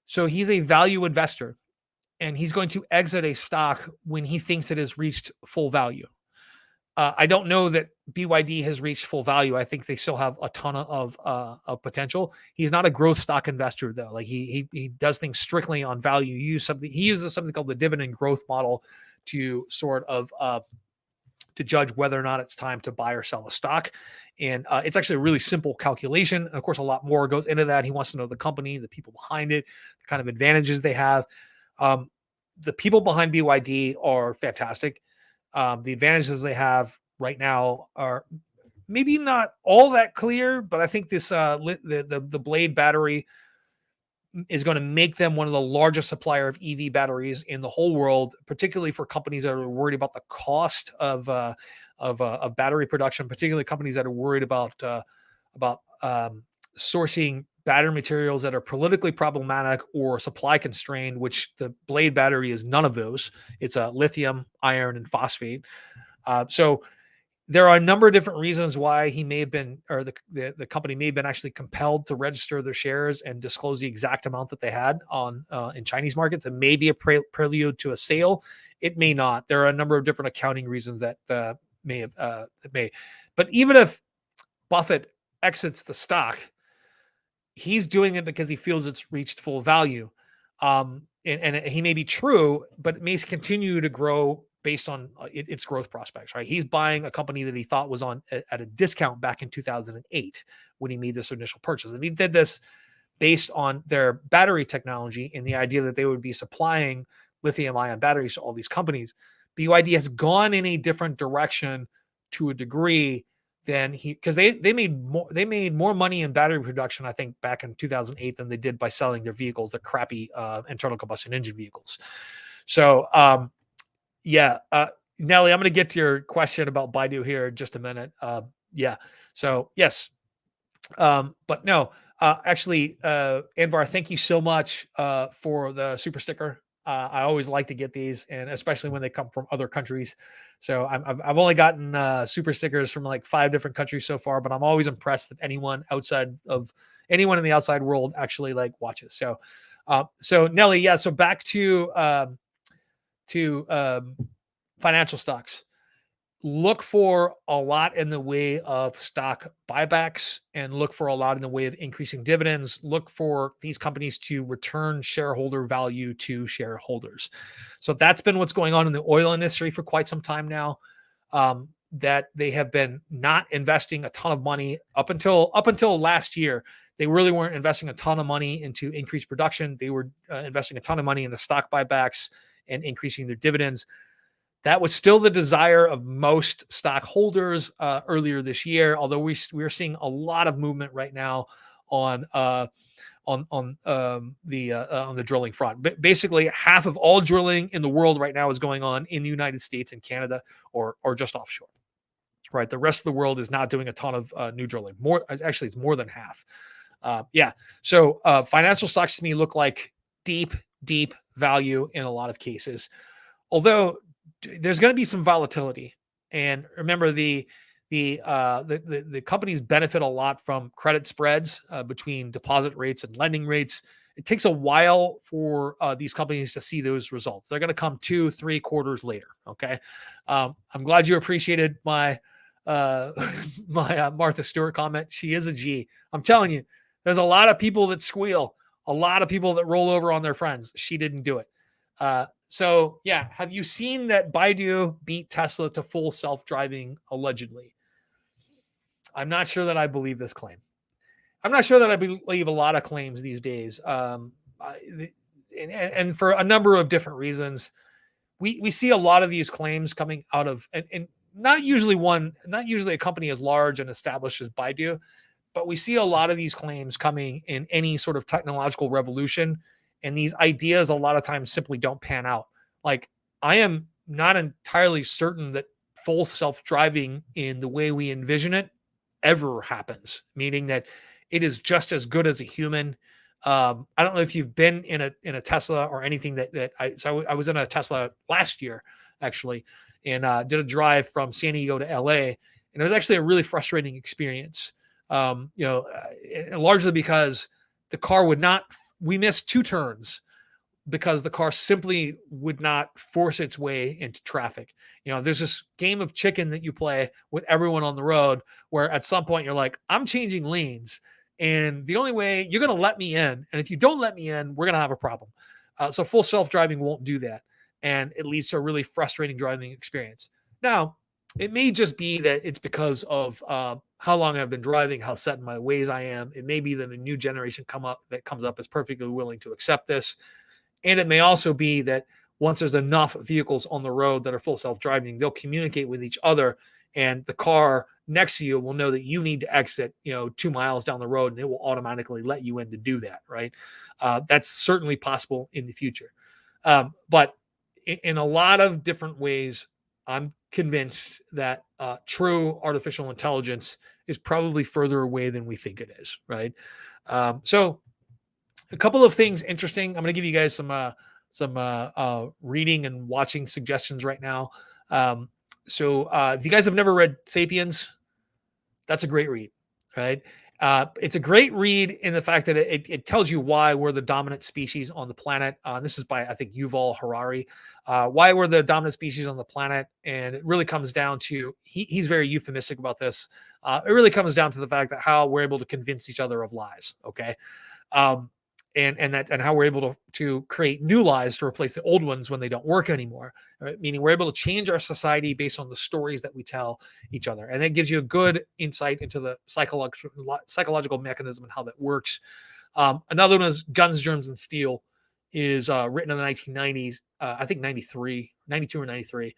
[SPEAKER 1] so he's a value investor, and he's going to exit a stock when he thinks it has reached full value. I don't know that BYD has reached full value. I think they still have a ton of potential. He's not a growth stock investor, though. Like he does things strictly on value. He uses something called the dividend growth model to sort of to judge whether or not it's time to buy or sell a stock. And it's actually a really simple calculation. And of course, a lot more goes into that. He wants to know the company, the people behind it, the kind of advantages they have. The people behind BYD are fantastic. The advantages they have right now are maybe not all that clear, but I think this the Blade battery is going to make them one of the largest supplier of EV batteries in the whole world, particularly for companies that are worried about the cost of battery production, particularly companies that are worried about sourcing battery materials that are politically problematic or supply constrained, which the Blade battery is none of those. It's a lithium, iron, and phosphate. So there are a number of different reasons why he may have been, or the company may have been actually compelled to register their shares and disclose the exact amount that they had on in Chinese markets. It may be a prelude to a sale. It may not. There are a number of different accounting reasons that may. But even if Buffett exits the stock, he's doing it because he feels it's reached full value. And he may be true, but it may continue to grow based on its growth prospects, right? He's buying a company that he thought was on at a discount back in 2008 when he made this initial purchase. And he did this based on their battery technology and the idea that they would be supplying lithium ion batteries to all these companies. BYD has gone in a different direction to a degree than because they made more money in battery production, I think, back in 2008 than they did by selling their vehicles, the crappy internal combustion engine vehicles. So yeah, Nelly, I'm going to get to your question about Baidu here in just a minute. Yeah, so yes, but no, actually, Anvar, thank you so much for the super sticker. I always like to get these, and especially when they come from other countries. So I've only gotten super stickers from like 5 different countries so far, but I'm always impressed that anyone in the outside world actually like watches. So, so Nelly, yeah. So back to financial stocks. Look for a lot in the way of stock buybacks and look for a lot in the way of increasing dividends. Look for these companies to return shareholder value to shareholders. So that's been what's going on in the oil industry for quite some time now. That they have been not investing a ton of money up until last year. They really weren't investing a ton of money into increased production. They were investing a ton of money into stock buybacks and increasing their dividends. That was still the desire of most stockholders earlier this year, although we're seeing a lot of movement right now on the drilling front. Basically, half of all drilling in the world right now is going on in the United States and Canada, or just offshore. Right, the rest of the world is not doing a ton of new drilling. It's more than half. Yeah, so financial stocks to me look like deep value in a lot of cases, although there's going to be some volatility. And remember, the companies benefit a lot from credit spreads between deposit rates and lending rates. It takes a while for these companies to see those results. They're going to come 2-3 quarters later. Okay, I'm glad you appreciated my Martha Stewart comment. She is a G. I'm telling you, there's a lot of people that squeal, a lot of people that roll over on their friends. She didn't do it. So yeah, have you seen that Baidu beat Tesla to full self-driving allegedly? I'm not sure that I believe this claim. I'm not sure that I believe a lot of claims these days. And for a number of different reasons, we see a lot of these claims coming out of, and not usually a company as large and established as Baidu, but we see a lot of these claims coming in any sort of technological revolution. And these ideas a lot of times simply don't pan out. Like, I am not entirely certain that full self-driving in the way we envision it ever happens, meaning that it is just as good as a human. I don't know if you've been in a Tesla or anything I was in a Tesla last year, actually, and did a drive from San Diego to LA. And it was actually a really frustrating experience. Largely because the car we missed 2 turns because the car simply would not force its way into traffic. There's this game of chicken that you play with everyone on the road where at some point you're like, I'm changing lanes and the only way you're going to let me in. And if you don't let me in, we're going to have a problem. So full self-driving won't do that. And it leads to a really frustrating driving experience. Now, it may just be that it's because of how long I've been driving, how set in my ways I am. It may be that a new generation comes up is perfectly willing to accept this. And it may also be that once there's enough vehicles on the road that are full self-driving, they'll communicate with each other, and the car next to you will know that you need to exit, 2 miles down the road, and it will automatically let you in to do that, right? That's certainly possible in the future. But in a lot of different ways, I'm convinced that true artificial intelligence is probably further away than we think it is, right? So a couple of things interesting. I'm going to give you guys some reading and watching suggestions right now. So if you guys have never read Sapiens, that's a great read, right? It's a great read in the fact that it tells you why we're the dominant species on the planet. This is by, I think, Yuval Harari. Why we're the dominant species on the planet. And it really comes down to, he's very euphemistic about this. It really comes down to the fact that how we're able to convince each other of lies, okay? And how we're able to create new lies to replace the old ones when they don't work anymore. Right? Meaning we're able to change our society based on the stories that we tell each other, and that gives you a good insight into the psychological mechanism and how that works. Another one is Guns, Germs, and Steel, is written in the 1990s, I think 92 or 93,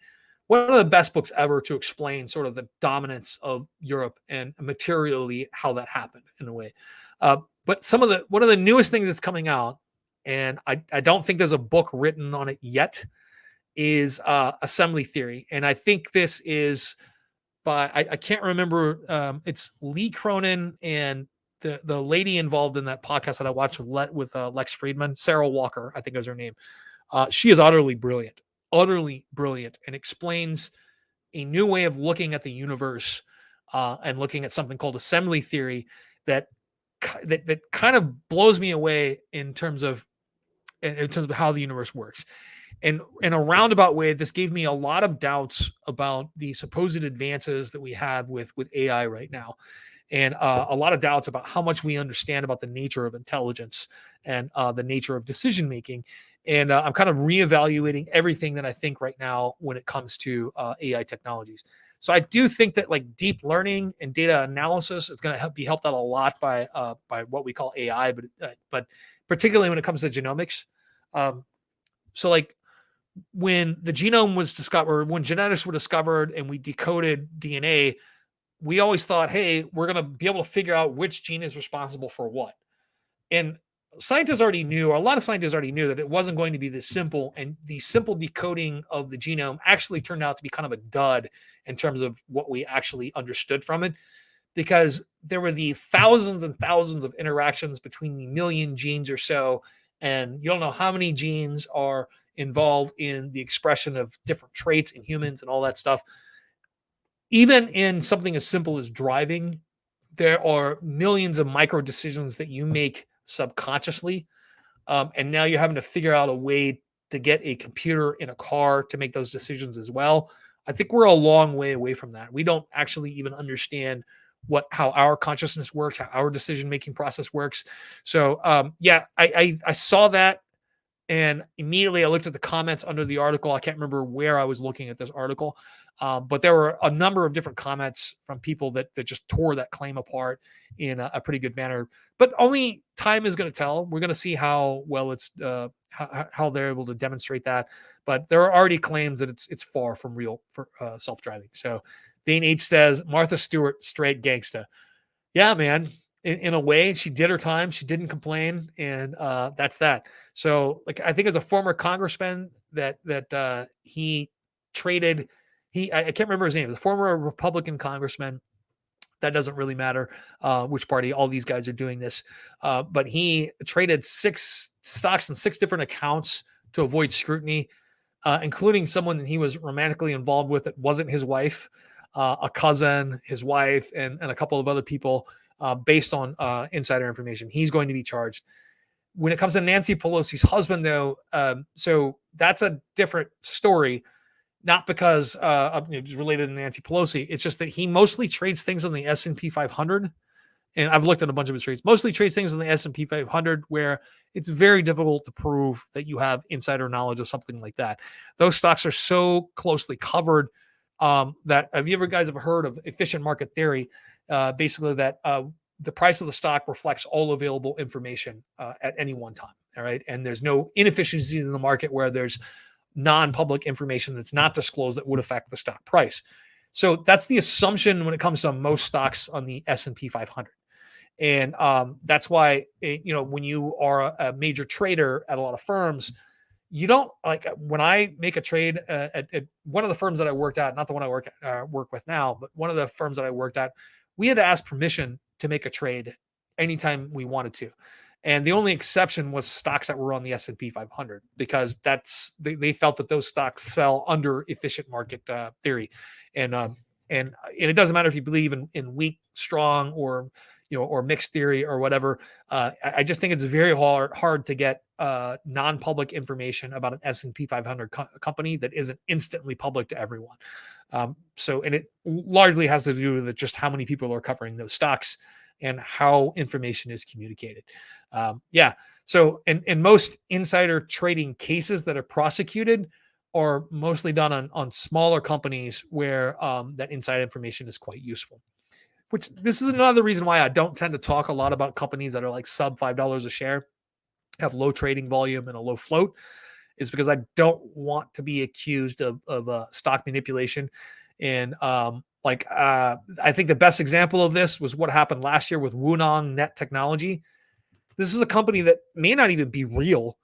[SPEAKER 1] one of the best books ever to explain sort of the dominance of Europe and materially how that happened in a way. But one of the newest things that's coming out, and I don't think there's a book written on it yet, is assembly theory. And I think this is by I can't remember. It's Lee Cronin and the lady involved in that podcast that I watched with Lex Friedman, Sarah Walker, I think is her name. She is utterly brilliant, and explains a new way of looking at the universe and looking at something called assembly theory that kind of blows me away in terms of how the universe works. And in a roundabout way, this gave me a lot of doubts about the supposed advances that we have with AI right now, and a lot of doubts about how much we understand about the nature of intelligence and the nature of decision making. And I'm kind of reevaluating everything that I think right now when it comes to AI technologies. So I do think that like deep learning and data analysis is going to be helped out a lot by what we call AI, but particularly when it comes to genomics. So like when the genome was discovered, when genetics were discovered and we decoded DNA, we always thought, hey, we're going to be able to figure out which gene is responsible for what. And scientists already knew, or a lot of scientists already knew, that it wasn't going to be this simple. And the simple decoding of the genome actually turned out to be kind of a dud in terms of what we actually understood from it, because there were the thousands and thousands of interactions between the million genes or so. And you don't know how many genes are involved in the expression of different traits in humans and all that stuff. Even in something as simple as driving, there are millions of micro decisions that you make subconsciously. And now you're having to figure out a way to get a computer in a car to make those decisions as well. I think we're a long way away from that. We don't actually even understand how our consciousness works, how our decision-making process works. So I saw that, and immediately I looked at the comments under the article. I can't remember where I was looking at this article, but there were a number of different comments from people that just tore that claim apart in a pretty good manner. But only time is going to tell. We're going to see how well it's how they're able to demonstrate that. But there are already claims that it's far from real for self-driving. So Dane H says Martha Stewart, straight gangsta. Yeah, man. In a way, she did her time. She didn't complain, and that's that. So, like, I think as a former congressman that he traded, I can't remember his name. The former Republican congressman. That doesn't really matter which party. All these guys are doing this, but he traded 6 stocks in 6 different accounts to avoid scrutiny, including someone that he was romantically involved with that wasn't his wife, a cousin, his wife, and a couple of other people. Based on insider information, he's going to be charged. When it comes to Nancy Pelosi's husband, though, so that's a different story. Not because it's related to Nancy Pelosi. It's just that he mostly trades things on the S&P 500. And I've looked at a bunch of his trades. Mostly trades things on the S&P 500 where it's very difficult to prove that you have insider knowledge of something like that. Those stocks are so closely covered that have you ever guys have heard of efficient market theory? Basically that the price of the stock reflects all available information at any one time. All right. And there's no inefficiencies in the market where there's non-public information that's not disclosed that would affect the stock price. So that's the assumption when it comes to most stocks on the S&P 500. And that's why, when you are a major trader at a lot of firms, you don't like when I make a trade at one of the firms that I worked at, not the one I work with now, but one of the firms that I worked at, we had to ask permission to make a trade anytime we wanted to. And the only exception was stocks that were on the S&P 500, because they felt that those stocks fell under efficient market theory. And it doesn't matter if you believe in weak, strong, or mixed theory or whatever. I just think it's very hard to get non-public information about an S&P 500 company that isn't instantly public to everyone. And it largely has to do with just how many people are covering those stocks and how information is communicated. So in most insider trading cases that are prosecuted are mostly done on smaller companies where that inside information is quite useful. Which this is another reason why I don't tend to talk a lot about companies that are like sub $5 a share, have low trading volume and a low float, is because I don't want to be accused of stock manipulation. And I think the best example of this was what happened last year with Wunong Net Technology. This is a company that may not even be real.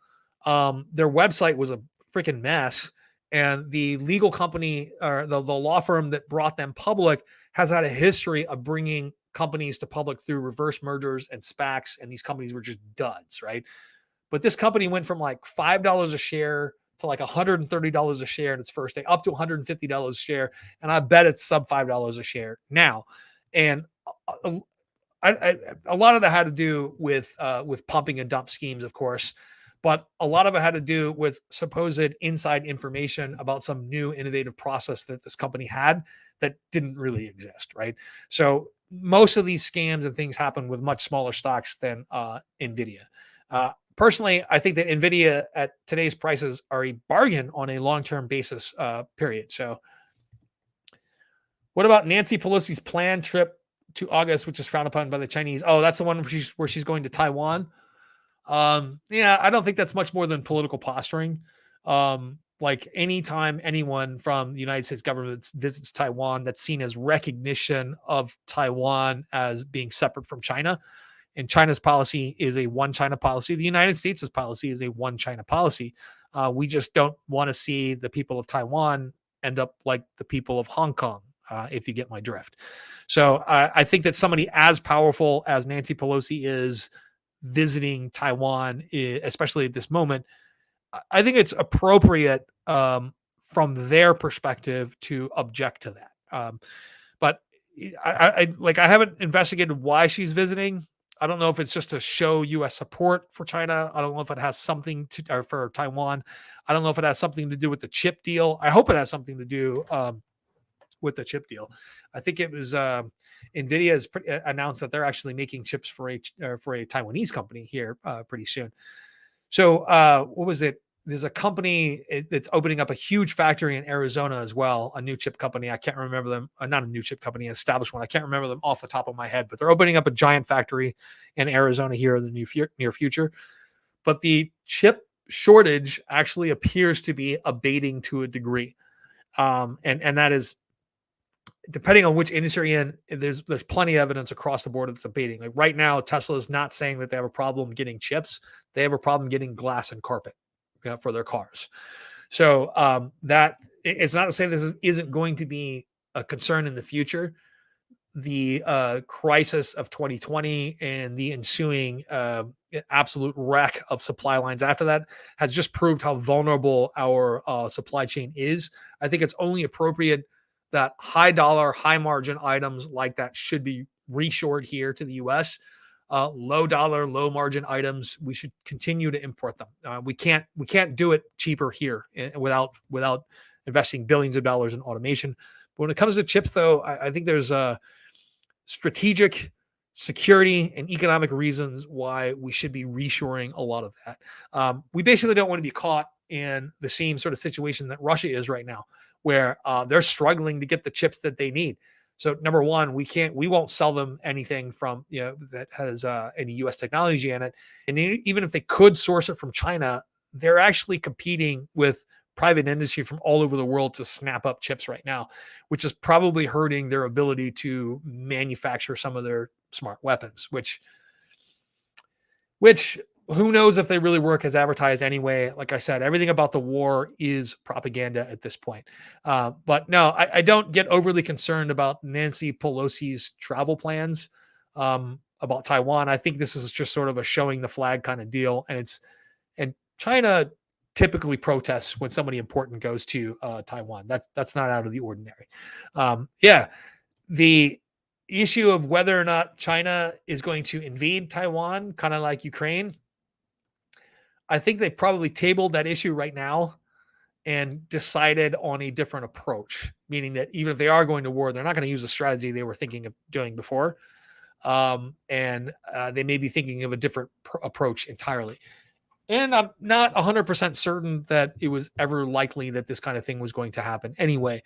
[SPEAKER 1] Their website was a freaking mess, and the legal company or the law firm that brought them public has had a history of bringing companies to public through reverse mergers and SPACs, and these companies were just duds, right? But this company went from like $5 a share to like $130 a share in its first day, up to $150 a share, and I bet it's sub $5 a share now. And a lot of that had to do with pumping and dump schemes, of course, but a lot of it had to do with supposed inside information about some new innovative process that this company had that didn't really exist, right? So most of these scams and things happen with much smaller stocks than Nvidia. Personally, I think that Nvidia at today's prices are a bargain on a long-term basis. Period. So, what about Nancy Pelosi's planned trip to August, which is frowned upon by the Chinese? Oh, that's the one where she's going to Taiwan. Yeah, I don't think that's much more than political posturing. Like anytime anyone from the United States government visits Taiwan, that's seen as recognition of Taiwan as being separate from China. And China's policy is a one China policy. The United States' policy is a one China policy. We just don't want to see the people of Taiwan end up like the people of Hong Kong, if you get my drift. So I think that somebody as powerful as Nancy Pelosi is visiting Taiwan, especially at this moment, I think it's appropriate from their perspective to object to that. But I haven't investigated why she's visiting. I don't know if it's just to show U.S. support for China. I don't know if it has something to or for Taiwan. I don't know if it has something to do with the chip deal. I hope it has something to do with the chip deal. I think it was Nvidia has announced that they're actually making chips for a Taiwanese company here pretty soon. So what was it? There's a company that's opening up a huge factory in Arizona as well, a new chip company. I can't remember them. Not a new chip company, an established one. I can't remember them off the top of my head, but they're opening up a giant factory in Arizona here in the near future. But the chip shortage actually appears to be abating to a degree. And that is, depending on which industry you're in, there's plenty of evidence across the board that's abating. Like right now, Tesla is not saying that they have a problem getting chips. They have a problem getting glass and carpet for their cars. So that it's not to say this isn't going to be a concern in the future. The crisis of 2020 and the ensuing absolute wreck of supply lines after that has just proved how vulnerable our supply chain is. I think it's only appropriate that high dollar, high margin items like that should be reshored here to the U.S. Low dollar, low margin items, we should continue to import them. We can't do it cheaper here without investing billions of dollars in automation. But when it comes to chips, though, I think there's strategic security and economic reasons why we should be reshoring a lot of that. We basically don't want to be caught in the same sort of situation that Russia is right now, where they're struggling to get the chips that they need. So number one, we won't sell them anything from, that has any U.S. technology in it. And even if they could source it from China, they're actually competing with private industry from all over the world to snap up chips right now, which is probably hurting their ability to manufacture some of their smart weapons, which who knows if they really work as advertised anyway. Like I said, everything about the war is propaganda at this point. But no, I don't get overly concerned about Nancy Pelosi's travel plans about Taiwan. I think this is just sort of a showing the flag kind of deal. And China typically protests when somebody important goes to Taiwan. That's not out of the ordinary. The issue of whether or not China is going to invade Taiwan, kind of like Ukraine, I think they probably tabled that issue right now and decided on a different approach, meaning that even if they are going to war, they're not going to use the strategy they were thinking of doing before. And they may be thinking of a different approach entirely. And I'm not 100% certain that it was ever likely that this kind of thing was going to happen anyway.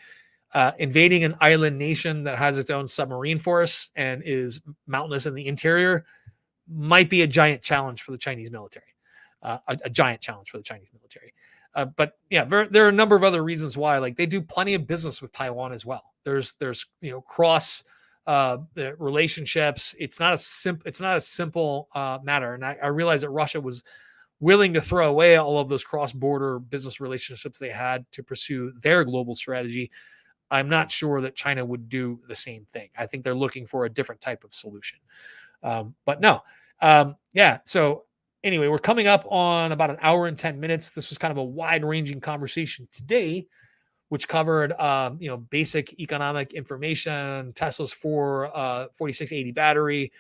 [SPEAKER 1] Invading an island nation that has its own submarine force and is mountainous in the interior might be a giant challenge for the Chinese military. A giant challenge for the Chinese military. But yeah, there are a number of other reasons why. Like they do plenty of business with Taiwan as well. There's cross the relationships. It's not a simple matter. And I realize that Russia was willing to throw away all of those cross-border business relationships they had to pursue their global strategy. I'm not sure that China would do the same thing. I think they're looking for a different type of solution. But no, yeah. So anyway, we're coming up on about an hour and 10 minutes. This was kind of a wide-ranging conversation today, which covered basic economic information, Tesla's 4680 battery,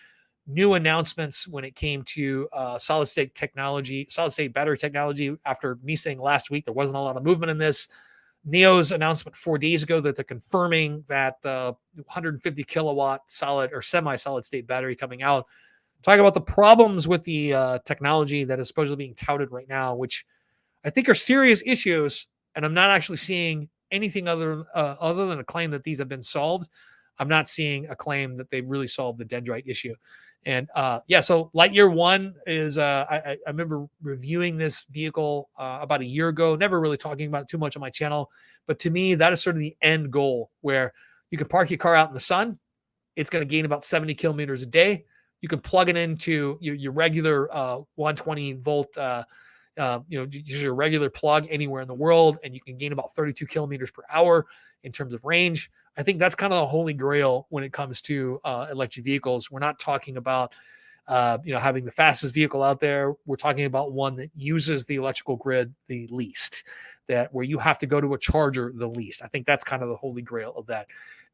[SPEAKER 1] new announcements when it came to solid state battery technology. After me saying last week there wasn't a lot of movement in this, NIO's announcement 4 days ago that they're confirming that 150 kilowatt solid or semi-solid state battery coming out. Talking about the problems with the technology that is supposedly being touted right now, which I think are serious issues, and I'm not actually seeing anything other than a claim that these have been solved. I'm not seeing a claim that they really solved the dendrite issue. And so Lightyear 1 is, I remember reviewing this vehicle about a year ago, never really talking about it too much on my channel. But to me, that is sort of the end goal, where you can park your car out in the sun. It's going to gain about 70 kilometers a day. You can plug it into your regular 120 volt, use your regular plug anywhere in the world, and you can gain about 32 kilometers per hour in terms of range. I think that's kind of the holy grail when it comes to electric vehicles. We're not talking about having the fastest vehicle out there. We're talking about one that uses the electrical grid the least, that where you have to go to a charger the least. I think that's kind of the holy grail of that.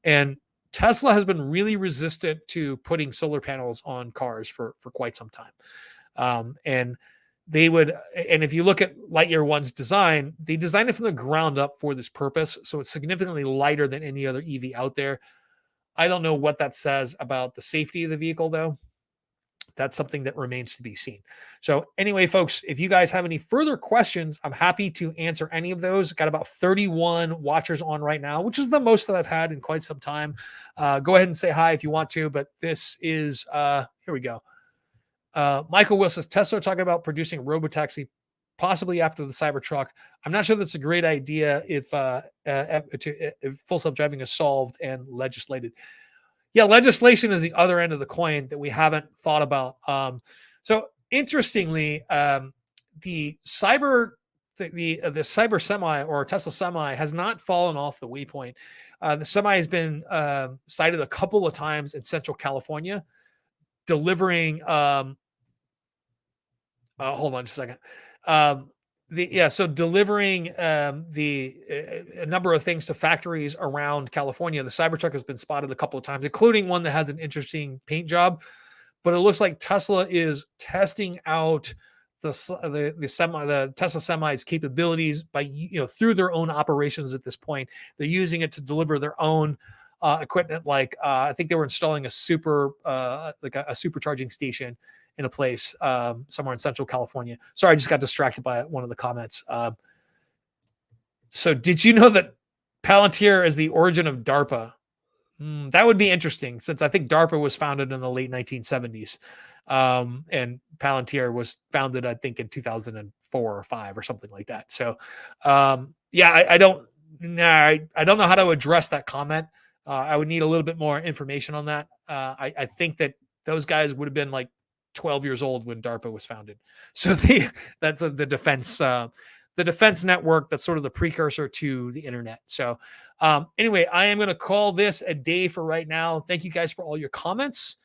[SPEAKER 1] And Tesla has been really resistant to putting solar panels on cars for quite some time. And if you look at Lightyear 1's design, they designed it from the ground up for this purpose. So it's significantly lighter than any other EV out there. I don't know what that says about the safety of the vehicle, though. That's something that remains to be seen. So anyway, folks, if you guys have any further questions, I'm happy to answer any of those. Got about 31 watchers on right now, which is the most that I've had in quite some time. Go ahead and say hi if you want to, but this is, here we go. Michael Will says, Tesla are talking about producing robotaxi possibly after the Cybertruck. I'm not sure that's a great idea if full self-driving is solved and legislated. Yeah, legislation is the other end of the coin that we haven't thought about. So interestingly, the cyber semi or Tesla semi has not fallen off the waypoint. The semi has been cited a couple of times in Central California, delivering hold on just a second. Delivering a number of things to factories around California. The Cybertruck has been spotted a couple of times, including one that has an interesting paint job. But it looks like Tesla is testing out the Tesla Semi's capabilities by through their own operations at this point. They're using it to deliver their own equipment. Like I think they were installing a supercharging station in a place somewhere in Central California. Sorry, I just got distracted by one of the comments. So did you know that Palantir is the origin of DARPA? That would be interesting, since I think DARPA was founded in the late 1970s. And Palantir was founded, I think, in 2004 or 5 or something like that. So I don't know how to address that comment. I would need a little bit more information on that. I think that those guys would have been like 12 years old when DARPA was founded. So that's the defense network. That's sort of the precursor to the internet. So anyway, I am going to call this a day for right now. Thank you guys for all your comments.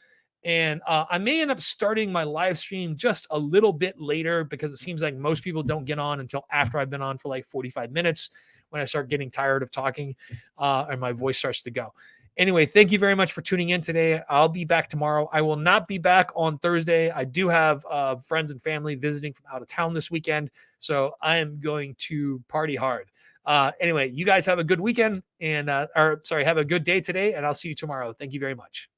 [SPEAKER 1] And I may end up starting my live stream just a little bit later, because it seems like most people don't get on until after I've been on for like 45 minutes, when I start getting tired of talking and my voice starts to go. Anyway, thank you very much for tuning in today. I'll be back tomorrow. I will not be back on Thursday. I do have friends and family visiting from out of town this weekend, so I am going to party hard. Anyway, you guys have a good weekend, and have a good day today, and I'll see you tomorrow. Thank you very much.